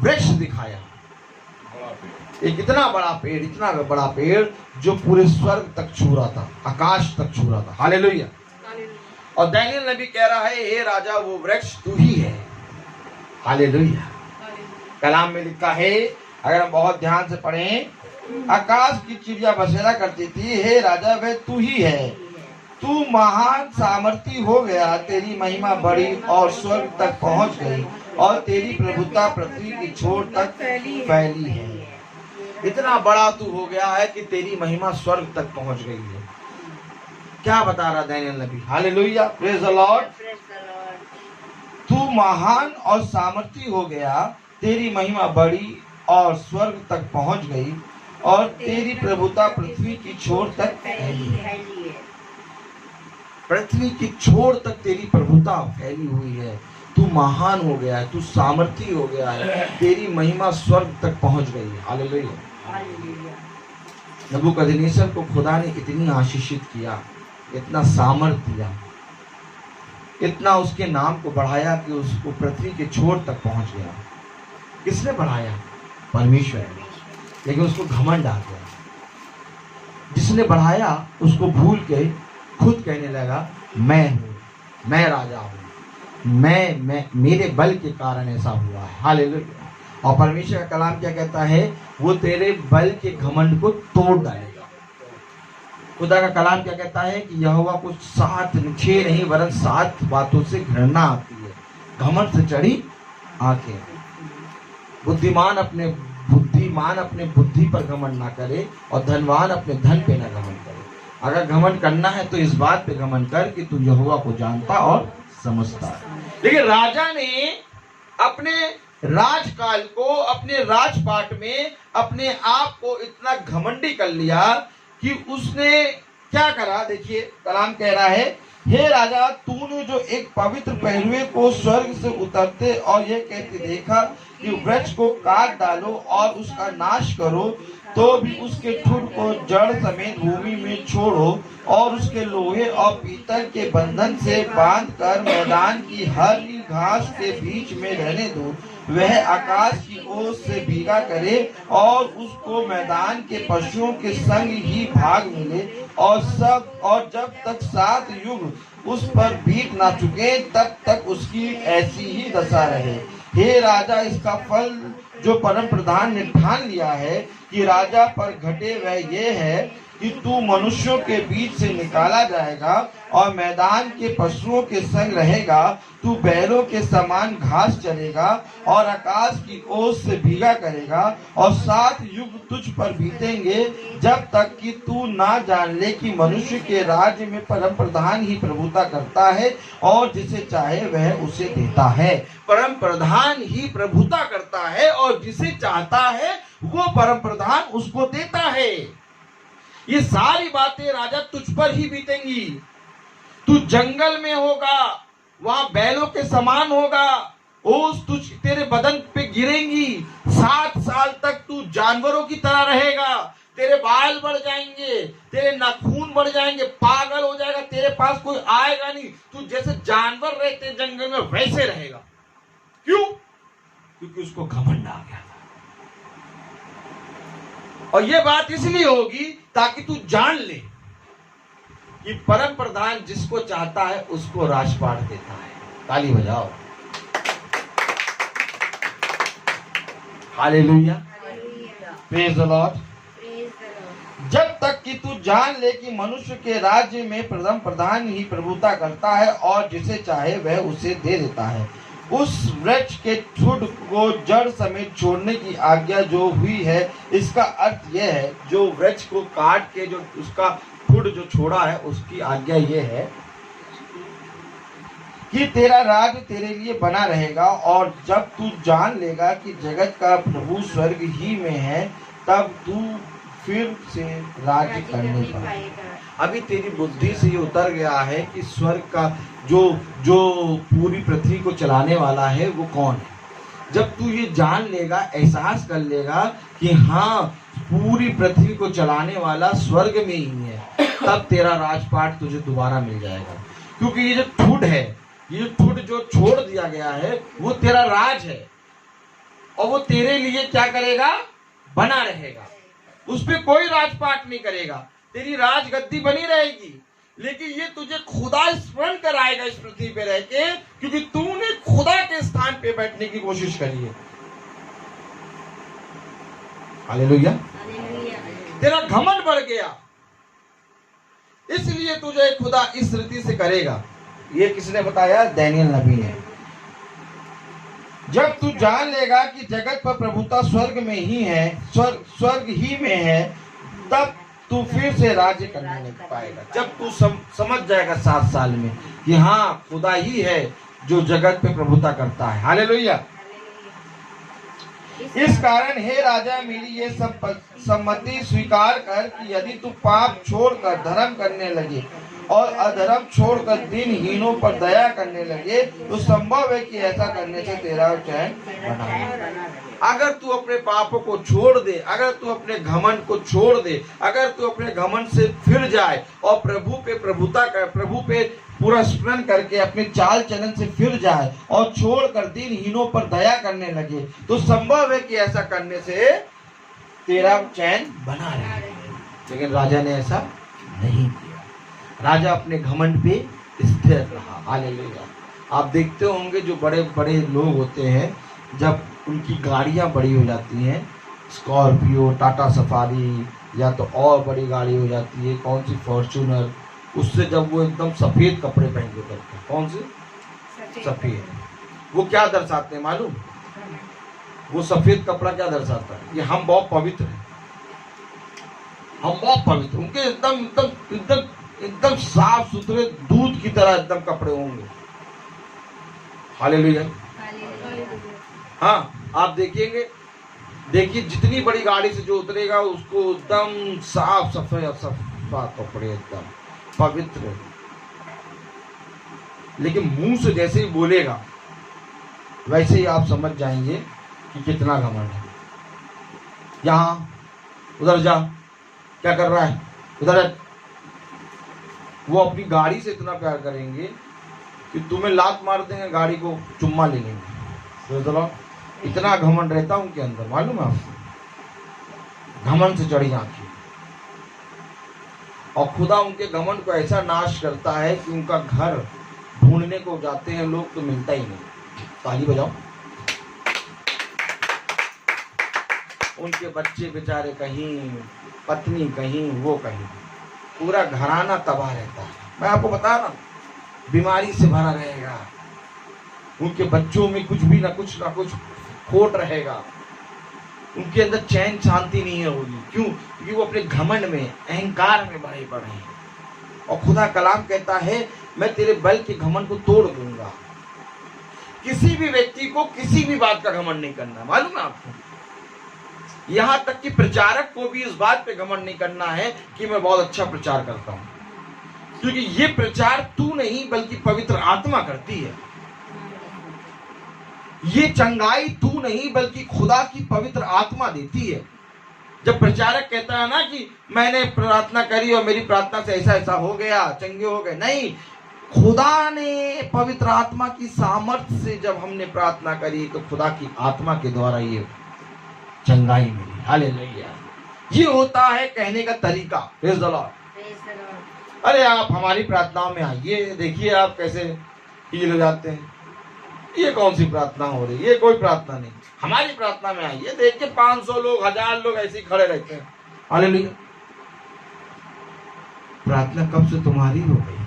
वृक्ष दिखाया, एक इतना बड़ा पेड़ जो पूरे स्वर्ग तक छू रहा था, आकाश तक छू रहा था। हालेलुया। और दानियल नबी कह रहा है, हे राजा, वो वृक्ष तू ही है। हालेलुया। कलाम में लिखा है, अगर हम बहुत ध्यान से पढ़ें, आकाश की चिड़िया बसेरा करती थी, हे राजा, वह तू ही है। तू महान सामर्थी हो गया, तेरी महिमा बढ़ी और स्वर्ग तक पहुंच गई और तेरी प्रभुता पृथ्वी की छोर तक फैली है। इतना बड़ा तू हो गया है कि तेरी महिमा स्वर्ग तक पहुंच गई है। क्या बता रहा Daniel Nabi? Hallelujah, praise the Lord. तू महान और सामर्थी हो गया, तेरी महिमा बढ़ी और स्वर्ग तक पहुंच गई और तेरी प्रभुता पृथ्वी की छोर तक फैली है। पृथ्वी की छोर तक तेरी प्रभुता फैली हुई है। तू महान हो गया है, तू सामर्थी हो गया है, तेरी महिमा स्वर्ग तक पहुंच गई है। हालेलुया। नबूकदनेस्सर को खुदा ने इतनी आशीषित किया, इतना सामर्थ दिया, इतना उसके नाम को बढ़ाया कि उसको पृथ्वी के छोर तक पहुंच गया। किसने बढ़ाया? परमेश्वर ने। लेकिन उसको घमंड आ गया। जिसने बढ़ाया उसको भूल के खुद कहने लगा, मैं हूं, मैं राजा हूं, मैं मेरे बल के कारण ऐसा हुआ है। हालेलुया। और परमेश्वर का कलाम क्या कहता है? वो तेरे बल के घमंड को तोड़ डालेगा। खुदा का कलाम क्या कहता है कि यहोवा को 6 नहीं वरन 7 बातों से घृणा आती है। घमंड से चढ़ी आंखें। बुद्धिमान अपने बुद्धि पर घमंड ना करे और धनवान अपने धन पे ना घमंड करे। अगर घमंड करना है तो इस बात पे घमंड कर कि तू यहोवा को जानता और समझता है। लेकिन राजा ने अपने राजकाल को, अपने राजपाट में अपने आप को इतना घमंडी कर लिया कि उसने क्या करा? देखिए कलाम कह रहा है, हे राजा, तूने जो एक पवित्र पहलुए को स्वर्ग से उतरते और यह कहते देखा कि वृक्ष को काट डालो और उसका नाश करो, तो भी उसके ठुड को जड़ समेत भूमि में छोड़ो और उसके लोहे और पीतल के बंधन से बांधकर मैदान की हरी घास के बीच में रहने दो। वह आकाश की ओर से भीगा करे और उसको मैदान के पशुओं के संग ही भाग मिले और जब तक 7 युग उस पर बीत ना चुके तब तक उसकी ऐसी ही दशा रहे। हे राजा, इसका फल जो परम प्रधान ने ठान लिया है कि राजा पर घटे वह ये है कि तू मनुष्यों के बीच से निकाला जाएगा और मैदान के पशुओं के संग रहेगा। तू बैलों के समान घास चरेगा और आकाश की ओस से भीगा करेगा। और 7 युग तुझ पर बीतेंगे जब तक कि तू ना जान ले कि मनुष्य के राज्य में परम प्रधान ही प्रभुता करता है और जिसे चाहे वह उसे देता है। परम प्रधान ही प्रभुता करता है और जिसे चाहता है वो परम प्रधान उसको देता है। ये सारी बातें राजा तुझ पर ही बीतेंगी। तू जंगल में होगा, वहां बैलों के समान होगा, ओस तुझ तेरे बदन पे गिरेंगी। 7 साल तक तू जानवरों की तरह रहेगा। तेरे बाल बढ़ जाएंगे, तेरे नाखून बढ़ जाएंगे, पागल हो जाएगा, तेरे पास कोई आएगा नहीं। तू जैसे जानवर रहते जंगल में वैसे रहेगा। क्यों? क्योंकि उसको घमंड आ गया था। और ये बात इसलिए होगी ताकि तू जान ले कि परम प्रधान जिसको चाहता है उसको राजपाट देता है। ताली बजाओ। Hallelujah, praise the Lord. जब तक कि तू जान ले कि मनुष्य के राज्य में परम प्रधान ही प्रभुता करता है और जिसे चाहे वह उसे दे देता है। उस वृक्ष के ठुड को जड़ समेत छोड़ने की आज्ञा जो हुई है, इसका अर्थ यह है जो वृक्ष को काट के जो उसका ठुड जो छोड़ा है उसकी आज्ञा यह है कि तेरा राज तेरे लिए बना रहेगा। और जब तू जान लेगा कि जगत का प्रभु स्वर्ग ही में है तब तू फिर से राज्य करने पाएगा। अभी तेरी बुद्धि से ये उतर गया है कि स्वर्ग का जो पूरी पृथ्वी को चलाने वाला है वो कौन है। जब तू ये जान लेगा, एहसास कर लेगा कि हाँ पूरी पृथ्वी को चलाने वाला स्वर्ग में ही है, तब तेरा राजपाट तुझे दोबारा मिल जाएगा। क्योंकि ये जो ठुड है, ये ठुड जो छोड़ दिया गया है वो तेरा राज है और वो तेरे लिए क्या करेगा? बना रहेगा। उस पर कोई राजपाट नहीं करेगा। तेरी राजगद्दी बनी रहेगी, लेकिन ये तुझे खुदा स्मरण कराएगा इस पृथ्वी पे रह के, क्योंकि तूने खुदा के स्थान पे बैठने की कोशिश करी है। हालेलुया। तेरा घमंड बढ़ गया, इसलिए तुझे खुदा इस रीति से करेगा। ये किसने बताया? दानियेल नबी ने। जब तू जान लेगा कि जगत पर प्रभुता स्वर्ग में ही है, स्वर्ग ही में है, तब तू फिर से राज्य करने लग पाएगा। जब तू समझ जाएगा 7 साल में कि हाँ खुदा ही है जो जगत पे प्रभुता करता है। हालेलुया। इस कारण हे राजा मेरी ये सम्मति स्वीकार कर कि यदि तू पाप छोड़कर धर्म करने लगे और अधर्म छोड़कर दिनहीनों पर दया करने लगे तो संभव है कि ऐसा करने से तेरा चैन बना। अगर तू अपने पापों को छोड़ दे, अगर तू अपने घमंड को छोड़ दे, अगर तू अपने घमंड से फिर जाए और प्रभु पे प्रभुता कर, प्रभु पे पूरा स्मरण करके अपने चाल चलन से फिर जाए और छोड़कर दिनहीनों पर दया करने लगे तो संभव है कि ऐसा करने से तेरा चैन बना रहे। लेकिन राजा ने ऐसा नहीं किया। राजा अपने घमंड पे स्थिर रहा। हालेलुया। आप देखते होंगे जो बड़े बड़े लोग होते हैं, जब उनकी गाड़ियां बड़ी हो जाती हैं, स्कॉर्पियो, टाटा सफारी या तो और बड़ी गाड़ी हो जाती है, कौन सी फॉर्च्यूनर, उससे जब वो एकदम सफेद कपड़े पहन के करते हैं, कौन से? सफेद। वो क्या दर्शाते हैं मालूम? वो सफेद कपड़ा क्या दर्शाता है? ये हम बहुत पवित्र हैं, हम बहुत पवित्र। उनके एकदम एकदम एकदम एकदम साफ सुथरे दूध की तरह एकदम कपड़े होंगे। हालेलुया। हाँ, आप देखिए जितनी बड़ी गाड़ी से जो उतरेगा उसको एकदम साफ सफेद कपड़े, एकदम पवित्र। लेकिन मुंह से जैसे ही बोलेगा वैसे ही आप समझ जाएंगे कि कितना घमंड है। यहाँ उधर जा, क्या कर रहा है, उधर। वो अपनी गाड़ी से इतना प्यार करेंगे कि तुम्हें लात मार देंगे, गाड़ी को चुम्मा ले लेंगे। तो इतना घमंड रहता उनके अंदर, मालूम है आपको? घमंड से चढ़ी आंखें। और खुदा उनके घमंड को ऐसा नाश करता है कि उनका घर ढूंढने को जाते हैं लोग तो मिलता ही नहीं। ताली बजाओ। उनके बच्चे बेचारे कहीं, पत्नी कहीं, वो कहीं, पूरा घराना तबाह रहता है। मैं आपको बता रहा हूँ, बीमारी से भरा रहेगा, उनके बच्चों में कुछ भी ना कुछ खोट रहेगा, उनके अंदर चैन शांति नहीं होगी। क्यों? क्योंकि वो अपने घमंड में, अहंकार में भरे पड़े हैं। और खुदा कलाम कहता है मैं तेरे बल के घमंड को तोड़ दूंगा। किसी भी व्यक्ति को किसी भी बात का घमंड नहीं करना, मालूम है आपको? यहां तक कि प्रचारक को भी इस बात पे घमंड नहीं करना है कि मैं बहुत अच्छा प्रचार करता हूं, क्योंकि ये प्रचार तू नहीं बल्कि पवित्र आत्मा करती है। ये चंगाई तू नहीं बल्कि खुदा की पवित्र आत्मा देती है। जब प्रचारक कहता है ना कि मैंने प्रार्थना करी और मेरी प्रार्थना से ऐसा ऐसा हो गया, चंगे हो गए, नहीं, खुदा ने पवित्र आत्मा की सामर्थ्य से जब हमने प्रार्थना करी तो खुदा की आत्मा के द्वारा ये चंगाई मिली। हालेलुया। ये होता है कहने का तरीका। Praise the Lord. अरे आप हमारी प्रार्थनाओं में आइए, देखिए आप कैसे हील हो जाते हैं। ये कौन सी प्रार्थना हो रही है? ये कोई प्रार्थना नहीं। हमारी प्रार्थना में आइए, देखिए 500 लोग, 1000 लोग ऐसे ही खड़े रहते हैं। हालेलुया। प्रार्थना कब से तुम्हारी हो गई?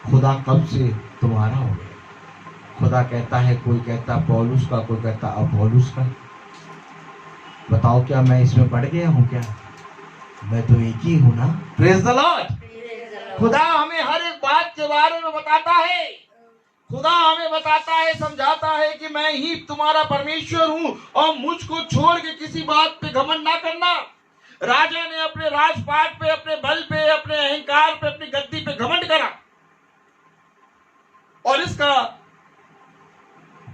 खुदा कब से तुम्हारा हो गया? खुदा कहता है, कोई कहता पौलुस का, कोई कहता अपोलुस का। बताओ क्या मैं इसमें बढ़ गया हूं क्या? मैं तो एक ही हूं ना। Praise the Lord. खुदा हमें हर एक बात के बारे में बताता है। खुदा हमें बताता है, समझाता है कि मैं ही तुम्हारा परमेश्वर हूं और मुझको छोड़ के किसी बात पे घमंड ना करना। राजा ने अपने राजपाट पे, अपने बल पे, अपने अहंकार पे, अपनी गद्दी पे घमंड करा और इसका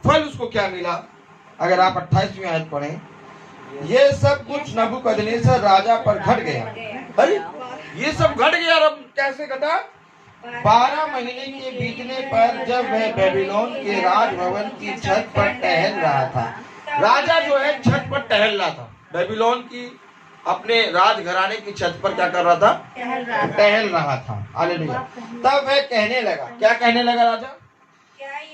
फल उसको क्या मिला? अगर आप 28वीं आयत पढ़ें, ये सब कुछ नबूकदनेस्सर राजा पर घट गया। अरे ये सब घट गया। और कैसे घटा? 12 महीने के बीतने पर जब वह बेबीलोन के राजभवन की छत पर टहल रहा था। राजा जो है छत पर टहल रहा था, बेबीलोन की अपने राजघराने की छत पर क्या कर रहा था? टहल रहा था। हालेलुया। तब वह कहने लगा, क्या कहने लगा राजा?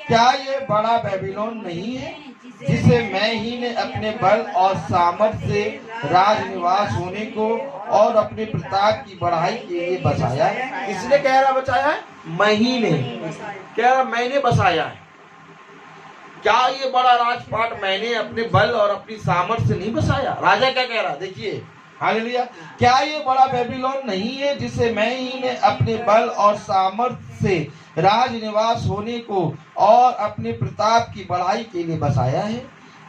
क्या ये बड़ा बेबीलोन नहीं है जिसे मैं ही ने अपने बल और सामर्थ्य से राजनिवास होने को और अपने प्रताप की बढ़ाई के लिए बसाया है? किसने कह रहा बचाया है? मैं ही ने कह रहा, मैंने बसाया है। क्या ये बड़ा राजपाट मैंने अपने बल और अपनी सामर्थ्य से नहीं बसाया? राजा क्या कह रहा, देखिए। हालेलुया। क्या ये बड़ा बेबीलोन नहीं है जिसे मैं ही ने अपने बल और सामर्थ्य से राजनिवास होने को और अपने प्रताप की बढ़ाई के लिए बसाया है?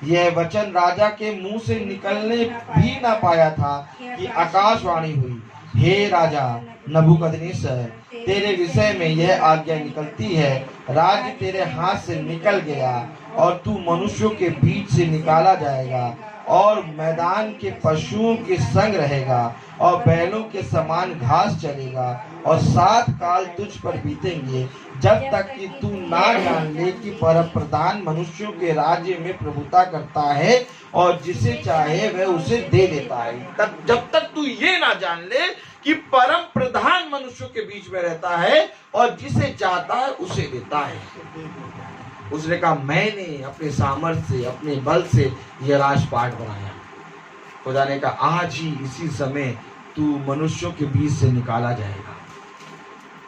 यह वचन राजा के मुंह से निकलने भी ना पाया था कि आकाशवाणी हुई, हे राजा नबूकदनेस्सर, तेरे विषय में यह आज्ञा निकलती है, राज्य तेरे हाथ से निकल गया और तू मनुष्यों के बीच से निकाला जाएगा और मैदान के पशुओं के संग रहेगा और बैलों के समान घास चलेगा और 7 काल तुझ पर बीतेंगे जब तक कि तू ना जान ले कि परम प्रधान मनुष्यों के राज्य में प्रभुता करता है और जिसे चाहे वह उसे दे देता है। तब जब तक तू ये ना जान ले कि परम प्रधान मनुष्यों के बीच में रहता है और जिसे चाहता है उसे देता है। उसने कहा, मैंने अपने सामर्थ्य से, अपने बल से यह राजपाट बनाया। खुदा ने कहा, आज ही इसी समय तू मनुष्यों के बीच से निकाला जाएगा।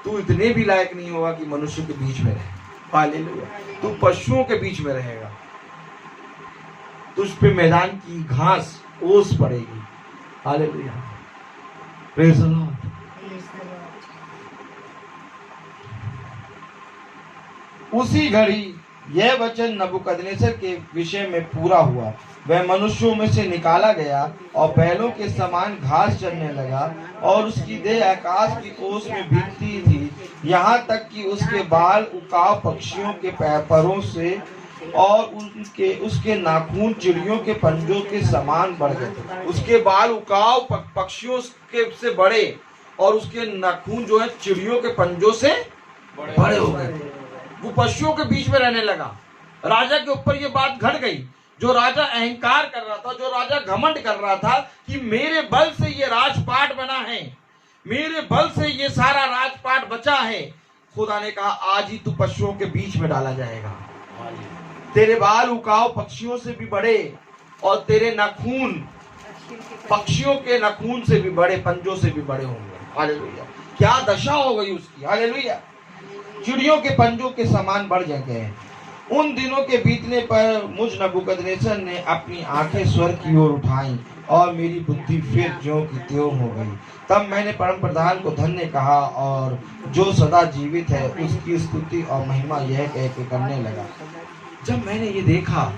तू इतने भी लायक नहीं होगा कि मनुष्यों के बीच में रहे। हालेलुया। तू पशुओं के बीच में रहेगा, तुझ पे मैदान की घास ओस पड़ेगी। हालेलुया। Praise the Lord. उसी घड़ी यह वचन नबूकदनेस्सर के विषय में पूरा हुआ। वह मनुष्यों में से निकाला गया और बैलों के समान घास चरने लगा और उसकी देह आकाश की ओस में भीगती थी, यहाँ तक कि उसके बाल उकाव पक्षियों के पैरों से और उसके नाखून चिड़ियों के पंजों के समान बढ़ गए। उसके बाल उकाव पक्षियों के से बड़े और उसके नाखून जो है चिड़ियों के पंजों से बड़े हो गए। वो पशुओं के बीच में रहने लगा। राजा के ऊपर ये बात घट गई। जो राजा अहंकार कर रहा था, जो राजा घमंड कर रहा था कि मेरे बल से ये राजपाट बना है, मेरे बल से ये सारा राजपाट बचा है, खुदा ने कहा, आज ही तू पशुओं के बीच में डाला जाएगा। तेरे बाल उकाव पक्षियों से भी बड़े और तेरे नाखून पक्षियों के नाखून से भी बड़े, पंजों से भी बड़े होंगे। हालेलुया। क्या दशा हो गई उसकी। हालेलुया। चिड़ियों के पंजों के समान बढ़ गए। उन दिनों के बीतने पर मुझ नबूकदनेस्सर ने अपनी आंखें स्वर्ग की ओर उठाई और मेरी बुद्धि फिर ज्यों की त्यों हो गई। तब मैंने परम प्रधान को धन्य कहा और जो सदा जीवित है उसकी स्तुति और महिमा यह कह के करने लगा। जब मैंने ये देखा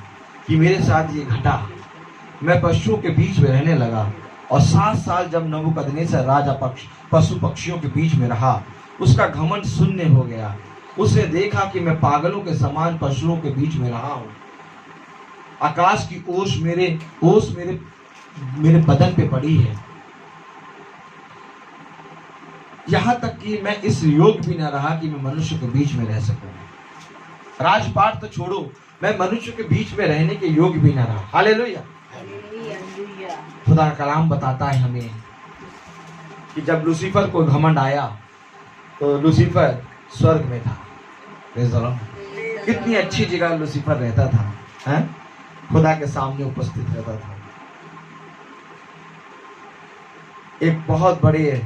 कि मेरे साथ ये घटा, मैं पशुओं के बीच में रहने लगा और 7 साल जब नबूकदनेस्सर राजा पशु पक्षियों के बीच में रहा, उसका घमंड शून्य हो गया। उसने देखा कि मैं पागलों के समान पशुओं के बीच में रहा हूं। आकाश की ओस मेरे बदन पे पड़ी है, यहां तक कि मैं इस योग भी न रहा कि मैं मनुष्य के बीच में रह सकूं। राजपाट तो छोड़ो, मैं मनुष्य के बीच में रहने के योग भी न रहा। हालेलुया। खुदा का कलाम बताता है हमें कि जब लूसीफर को घमंड आया तो लूसीफर स्वर्ग में था। कितनी अच्छी जगह लूसीफर रहता था, हैं? खुदा के सामने उपस्थित रहता था। एक बहुत बड़े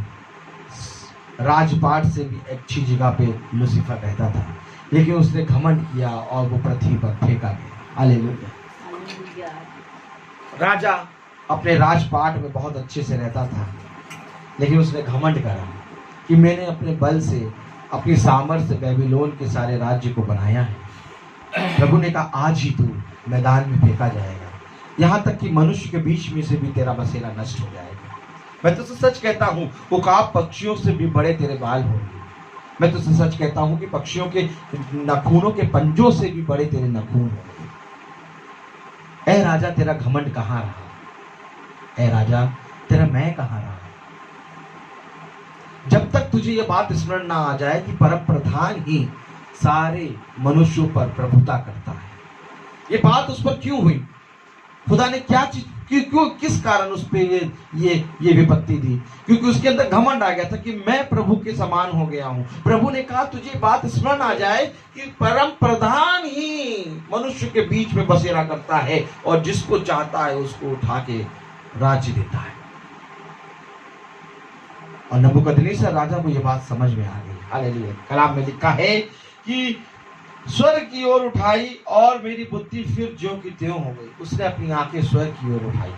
राजपाट से भी अच्छी जगह पे लूसीफर रहता था, लेकिन उसने घमंड किया और वो पृथ्वी पर फेंका गया। हालेलुया। राजा अपने राजपाट में बहुत अच्छे से रहता था, लेकिन उसने घमंड करा कि मैंने अपने बल से, अपनी सामर्थ्य से बेबीलोन के सारे राज्य को बनाया है। प्रभु ने कहा आज ही तू मैदान में फेंका जाएगा, यहाँ तक कि मनुष्य के बीच में से भी तेरा बसेरा नष्ट हो जाएगा। मैं तुझसे सच कहता हूँ, उकाब पक्षियों से भी बड़े तेरे बाल होंगे। मैं तुझसे सच कहता हूँ कि पक्षियों के नाखूनों के पंजों से भी बड़े तेरे नाखून होंगे। ऐ राजा तेरा घमंड कहाँ रहा? ऐ राजा तेरा मैं कहाँ रहा? जब तक तुझे ये बात स्मरण ना आ जाए कि परम प्रधान ही सारे मनुष्यों पर प्रभुता करता है। ये बात उस पर क्यों हुई? खुदा ने क्या चीज क्यों किस कारण उस पे ये विपत्ति दी? क्योंकि उसके अंदर घमंड आ गया था कि मैं प्रभु के समान हो गया हूं। प्रभु ने कहा तुझे बात स्मरण आ जाए कि परम प्रधान ही मनुष्य के बीच में बसेरा करता है और जिसको चाहता है उसको उठा के राज्य देता है। और नबूकदनेस्सर राजा को यह बात समझ में आ गई। हालेलुया। कलाम में लिखा है कि स्वर्ग की ओर उठाई और मेरी बुद्धि फिर ज्यों की त्यों हो गई। उसने अपनी आंखें स्वर्ग की ओर उठाई।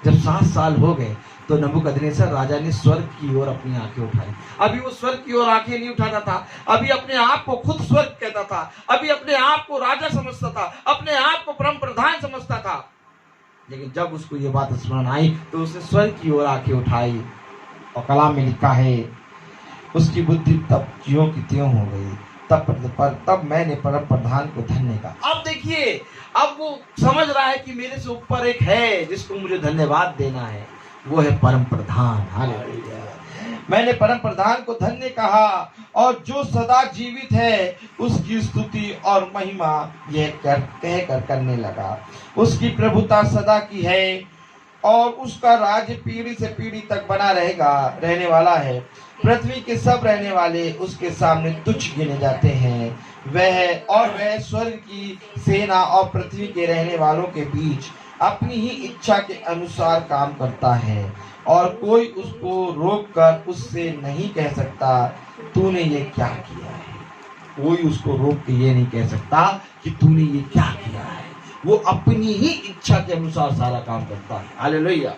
जब 7 साल हो गए तो नबूकदनेस्सर राजा ने स्वर्ग की ओर अपनी आंखें उठाई। अभी वो स्वर्ग की ओर आंखें नहीं उठाता था, अभी अपने आप को खुद स्वर्ग कहता था, अभी अपने आप को राजा समझता था, अपने आप को परम प्रधान समझता था। लेकिन जब उसको ये बात स्मरण आई तो उसने स्वर्ग की ओर आंखें उठाई और कलाम में लिखा है उसकी बुद्धि तब ज्यों की त्यों हो गई। तब मैंने परम प्रधान को धन्य कहा। अब देखिए, अब वो समझ रहा है कि मेरे से ऊपर एक है जिसको मुझे धन्यवाद देना है, वो है परम प्रधान। हालेलुया। मैंने परम प्रधान को धन्य कहा और जो सदा जीवित है उसकी स्तुति और महिमा यह कहकर करने लगा। उसकी प्रभुता सदा की है और उसका राज्य पीढ़ी से पीढ़ी तक बना रहने वाला है। पृथ्वी के सब रहने वाले उसके सामने तुच्छ गिने जाते हैं। वह स्वर्ग की सेना और पृथ्वी के रहने वालों के बीच अपनी ही इच्छा के अनुसार काम करता है और कोई उसको रोक कर उससे नहीं कह सकता तूने ये क्या किया है। कोई उसको रोक के ये नहीं कह सकता कि तूने ये क्या किया है। वो अपनी ही इच्छा के अनुसार सारा काम करता है। हालेलुया।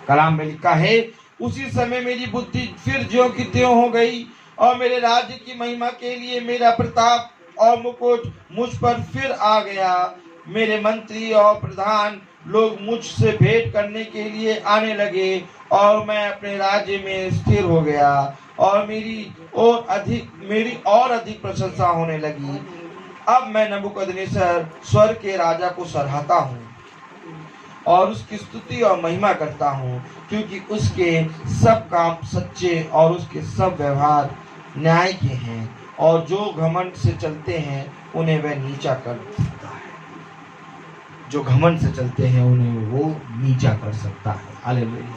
कलाम में लिखा है उसी समय मेरी बुद्धि फिर ज्यों की त्यों हो गई और मेरे राज्य की महिमा के लिए मेरा प्रताप और मुकुट मुझ पर फिर आ गया। मेरे मंत्री और प्रधान लोग मुझसे भेंट करने के लिए आने लगे और मैं अपने राज्य में स्थिर हो गया और मेरी और अधिक प्रशंसा होने लगी। अब मैं नबूकदनेस्सर स्वर्ग के राजा को सराहता हूँ और उसकी स्तुति और महिमा करता हूँ, क्योंकि उसके सब काम सच्चे और उसके सब व्यवहार न्याय के हैं और जो घमंड से चलते हैं उन्हें वह नीचा कर सकता है। जो घमंड से चलते हैं उन्हें वो नीचा कर सकता है। हालेलुया।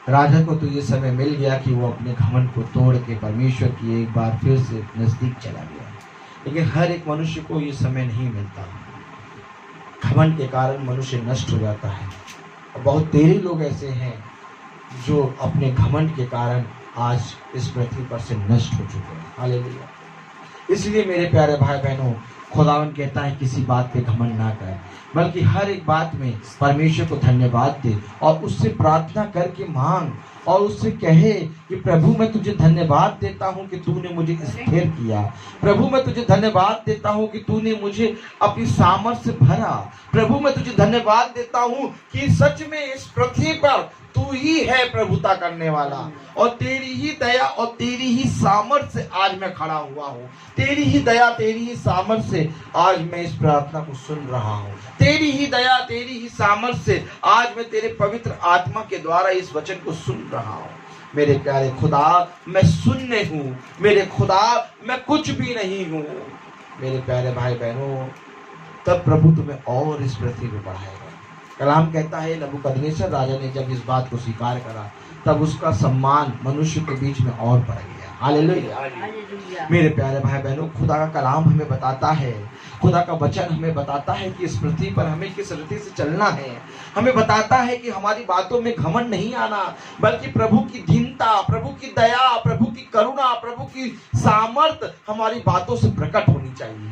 राजा को तो ये समय मिल गया कि वो अपने घमंड को तोड़ के परमेश्वर की एक बार फिर से नजदीक चला गया, लेकिन हर एक मनुष्य को ये समय नहीं मिलता। घमंड के कारण मनुष्य नष्ट हो जाता है। बहुत तेरे लोग ऐसे हैं जो अपने घमंड के कारण आज इस पृथ्वी पर से नष्ट हो चुके हैं। हालेलुया। इसलिए मेरे प्यारे भाई बहनों, खुदावंद कहता है किसी बात पे घमंड ना कर, बल्कि हर एक बात में परमेश्वर को धन्यवाद दे और उससे प्रार्थना करके मांग और उससे कहे कि प्रभु मैं तुझे धन्यवाद देता हूँ कि तूने मुझे स्थिर किया। प्रभु मैं तुझे धन्यवाद देता हूँ कि तूने मुझे अपनी सामर्थ्य से भरा। प्रभु मैं तुझे धन्यवाद देता हूँ कि सच में इस पृथ्वी पर तू ही है प्रभुता करने वाला, और तेरी ही दया और तेरी ही सामर्थ्य से आज मैं खड़ा हुआ हूँ। तेरी ही दया तेरी ही सामर्थ्य से आज मैं इस प्रार्थना को सुन रहा हूँ। तेरी ही दया तेरी ही सामर्थ्य से आज मैं तेरे पवित्र आत्मा के द्वारा इस वचन को सुन रहा हूँ। मेरे प्यारे खुदा, मैं शून्य हूँ। मेरे खुदा, मैं कुछ भी नहीं हूँ। मेरे प्यारे भाई बहनों, तब प्रभु तुम्हें और इस पृथ्वी पे बढ़ाएगा। कलाम कहता है नबूकदनेस्सर राजा ने जब इस बात को स्वीकार करा तब उसका सम्मान मनुष्य के बीच में और बढ़ गया। हालेलुया। मेरे प्यारे भाई बहनों, खुदा का कलाम हमें बताता है, खुदा का वचन हमें बताता है कि इस पृथ्वी पर हमें किस रीति से चलना है। हमें बताता है कि हमारी बातों में घमंड नहीं आना, बल्कि प्रभु की दीनता, प्रभु की दया, प्रभु की करुणा, प्रभु की सामर्थ हमारी बातों से प्रकट होनी चाहिए।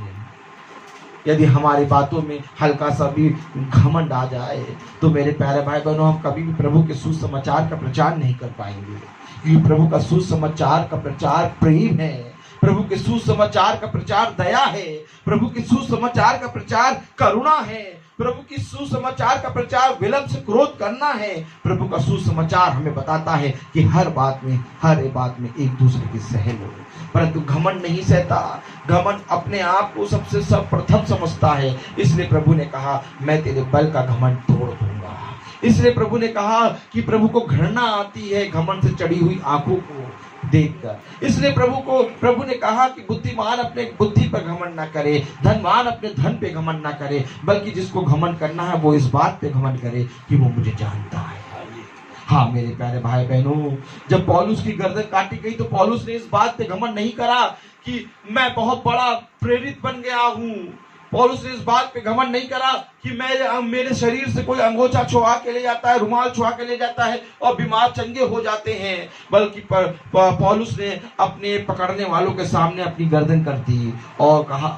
यदि हमारी बातों में हल्का सा भी घमंड आ जाए तो मेरे प्यारे भाई बहनों, हम कभी भी प्रभु के सुसमाचार का प्रचार नहीं कर पाएंगे, क्योंकि प्रभु का सुसमाचार का प्रचार प्रेम है, प्रभु के सुसमाचार का प्रचार दया है, प्रभु के सुसमाचार का प्रचार करुणा है, प्रभु की सुसमाचार का प्रचार विलंब से क्रोध करना है। प्रभु का सुसमाचार हमें बताता है कि हर बात में, हर एक बात में एक दूसरे की सह लो, परंतु घमंड नहीं सहता। घमंड अपने आप को सबसे सर्वप्रथम समझता है। इसलिए प्रभु ने कहा मैं तेरे बल का घमंड तोड़ दूंगा। इसलिए प्रभु ने कहा कि प्रभु को घृणा आती है घमंड से चढ़ी हुई आंखों को देखकर। इसलिए प्रभु ने कहा कि बुद्धिमान अपने बुद्धि पर घमंड ना करे, धनवान अपने धन पे घमंड ना करे, बल्कि जिसको घमंड करना है वो इस बात पे घमंड करे कि वो मुझे जानता है। हाँ मेरे प्यारे भाई बहनों, जब पौलुस की गर्दन काटी गई तो पौलुस ने इस बात पे घमंड नहीं करा कि मैं बहुत बड़ा प्रेरित बन गया हूँ। पौलुस ने इस बात पे घमंड नहीं करा कि मेरे शरीर से कोई अंगोछा छुआ के ले जाता है, रुमाल छुआ के ले जाता है और बीमार चंगे हो जाते हैं, बल्कि पौलुस ने अपने पकड़ने वालों के सामने अपनी गर्दन कर दी और कहा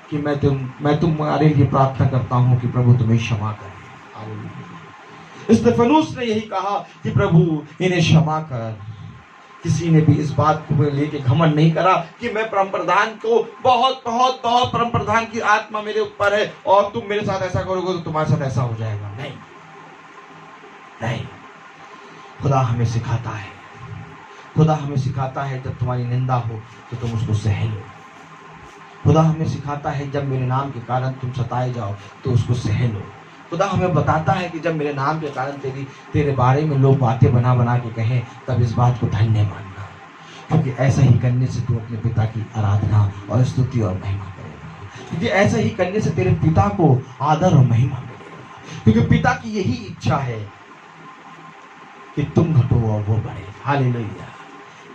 कि मैं तुम्हारे लिए प्रार्थना करता हूँ कि प्रभु तुम्हें क्षमा करे। स्तेफनुस ने यही कहा कि प्रभु इन्हें क्षमा कर। किसी ने भी इस बात को लेके घमंड नहीं करा कि मैं परम प्रधान को बहुत परम प्रधान की आत्मा मेरे ऊपर है और तुम मेरे साथ ऐसा करोगे तो तुम्हारे साथ ऐसा हो जाएगा। नहीं, खुदा हमें सिखाता है, खुदा हमें सिखाता है जब तुम्हारी निंदा हो तो तुम उसको सह लो। खुदा हमें सिखाता है जब मेरे नाम के कारण तुम सताए जाओ तो उसको सह लो। खुदा हमें बताता है कि जब मेरे नाम के कारण तेरे बारे में लोग बातें बना के कहें तब इस बात को धन्य मानना, क्योंकि ऐसा ही करने से तू अपने पिता की आराधना और स्तुति और महिमा करेगा। क्योंकि ऐसा ही करने से तेरे पिता को आदर और महिमा मिलेगा, क्योंकि पिता की यही इच्छा है कि तुम घटो और वो बढ़े। हालेलुया।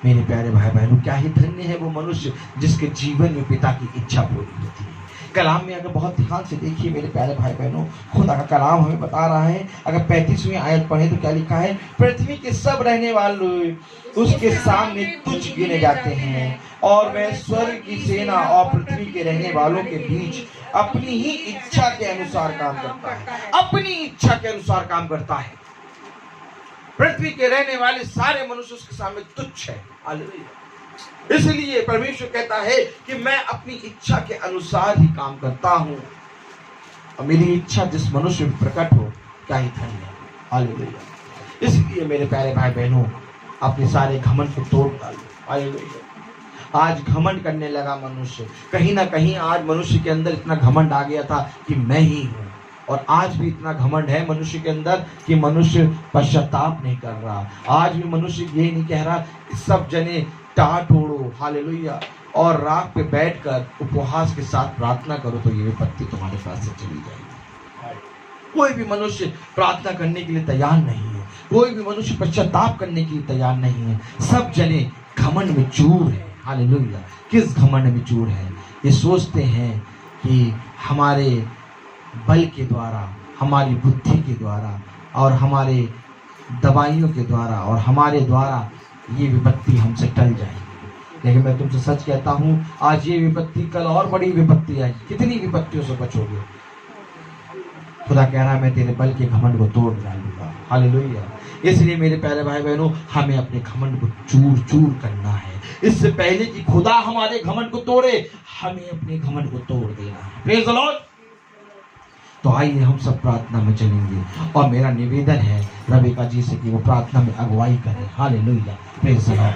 मेरे प्यारे भाई बहनों, क्या ही धन्य है वो मनुष्य जिसके जीवन में पिता की इच्छा पूरी होती है। कलाम में अगर बहुत ध्यान से देखिए मेरे प्यारे भाई बहनों, खुदा का कलाम हमें बता रहा है। अगर 35वीं आयत पढ़े तो क्या लिखा है? पृथ्वी के सब रहने वाले उसके सामने तुच्छ गिने जाते हैं और वह स्वर्ग की सेना और पृथ्वी के रहने वालों के बीच अपनी ही इच्छा के अनुसार काम करता है। अपनी इच्छा के अनुसार काम करता है। पृथ्वी के रहने वाले सारे मनुष्य उसके सामने तुच्छ है। हालेलुया। इसलिए परमेश्वर कहता है कि मैं अपनी इच्छा के अनुसार ही काम करता हूं और मेरी इच्छा जिस मनुष्य में प्रकट हो क्या ही धन्य है। हालेलुया। इसलिए मेरे प्यारे भाई बहनों, अपने सारे घमंड को तोड़ डालो। हालेलुया। आज घमंड करने लगा मनुष्य, कहीं ना कहीं आज मनुष्य के अंदर इतना घमंड आ गया था कि मैं ही हूं, और आज भी इतना घमंड है मनुष्य के अंदर कि मनुष्य पश्चाताप नहीं कर रहा। आज भी मनुष्य ये नहीं कह रहा सब जने टाट ओढ़ो, हालेलुया, और रात पे बैठकर उपवास के साथ प्रार्थना करो तो ये विपत्ति तुम्हारे पास से चली जाएगी। कोई भी मनुष्य प्रार्थना करने के लिए तैयार नहीं है, कोई भी मनुष्य पश्चाताप करने के लिए तैयार नहीं है। सब जने घमंड में चूर है। हालेलुया। किस घमंड में चूर है? ये सोचते हैं कि हमारे बल के द्वारा, हमारी बुद्धि के द्वारा और हमारे दवाइयों के द्वारा और हमारे द्वारा ये विपत्ति हमसे टल जाएगी। लेकिन मैं तुमसे सच कहता हूँ, आज ये विपत्ति कल और बड़ी विपत्ति आएगी। कितनी विपत्तियों से बचोगे? खुदा कह रहा है मैं तेरे बल के घमंड को तोड़ डालूंगा। हालेलुया। इसलिए मेरे प्यारे भाई बहनों, हमें अपने घमंड को चूर चूर करना है। इससे पहले कि खुदा हमारे घमंड को तोड़े, हमें अपने घमंड को तोड़ देना है। Praise the Lord. तो आइए हम सब प्रार्थना में चलेंगे और मेरा निवेदन है रबिका जी से कि वो प्रार्थना में अगुवाई करें। हालेलुया। Praise the Lord.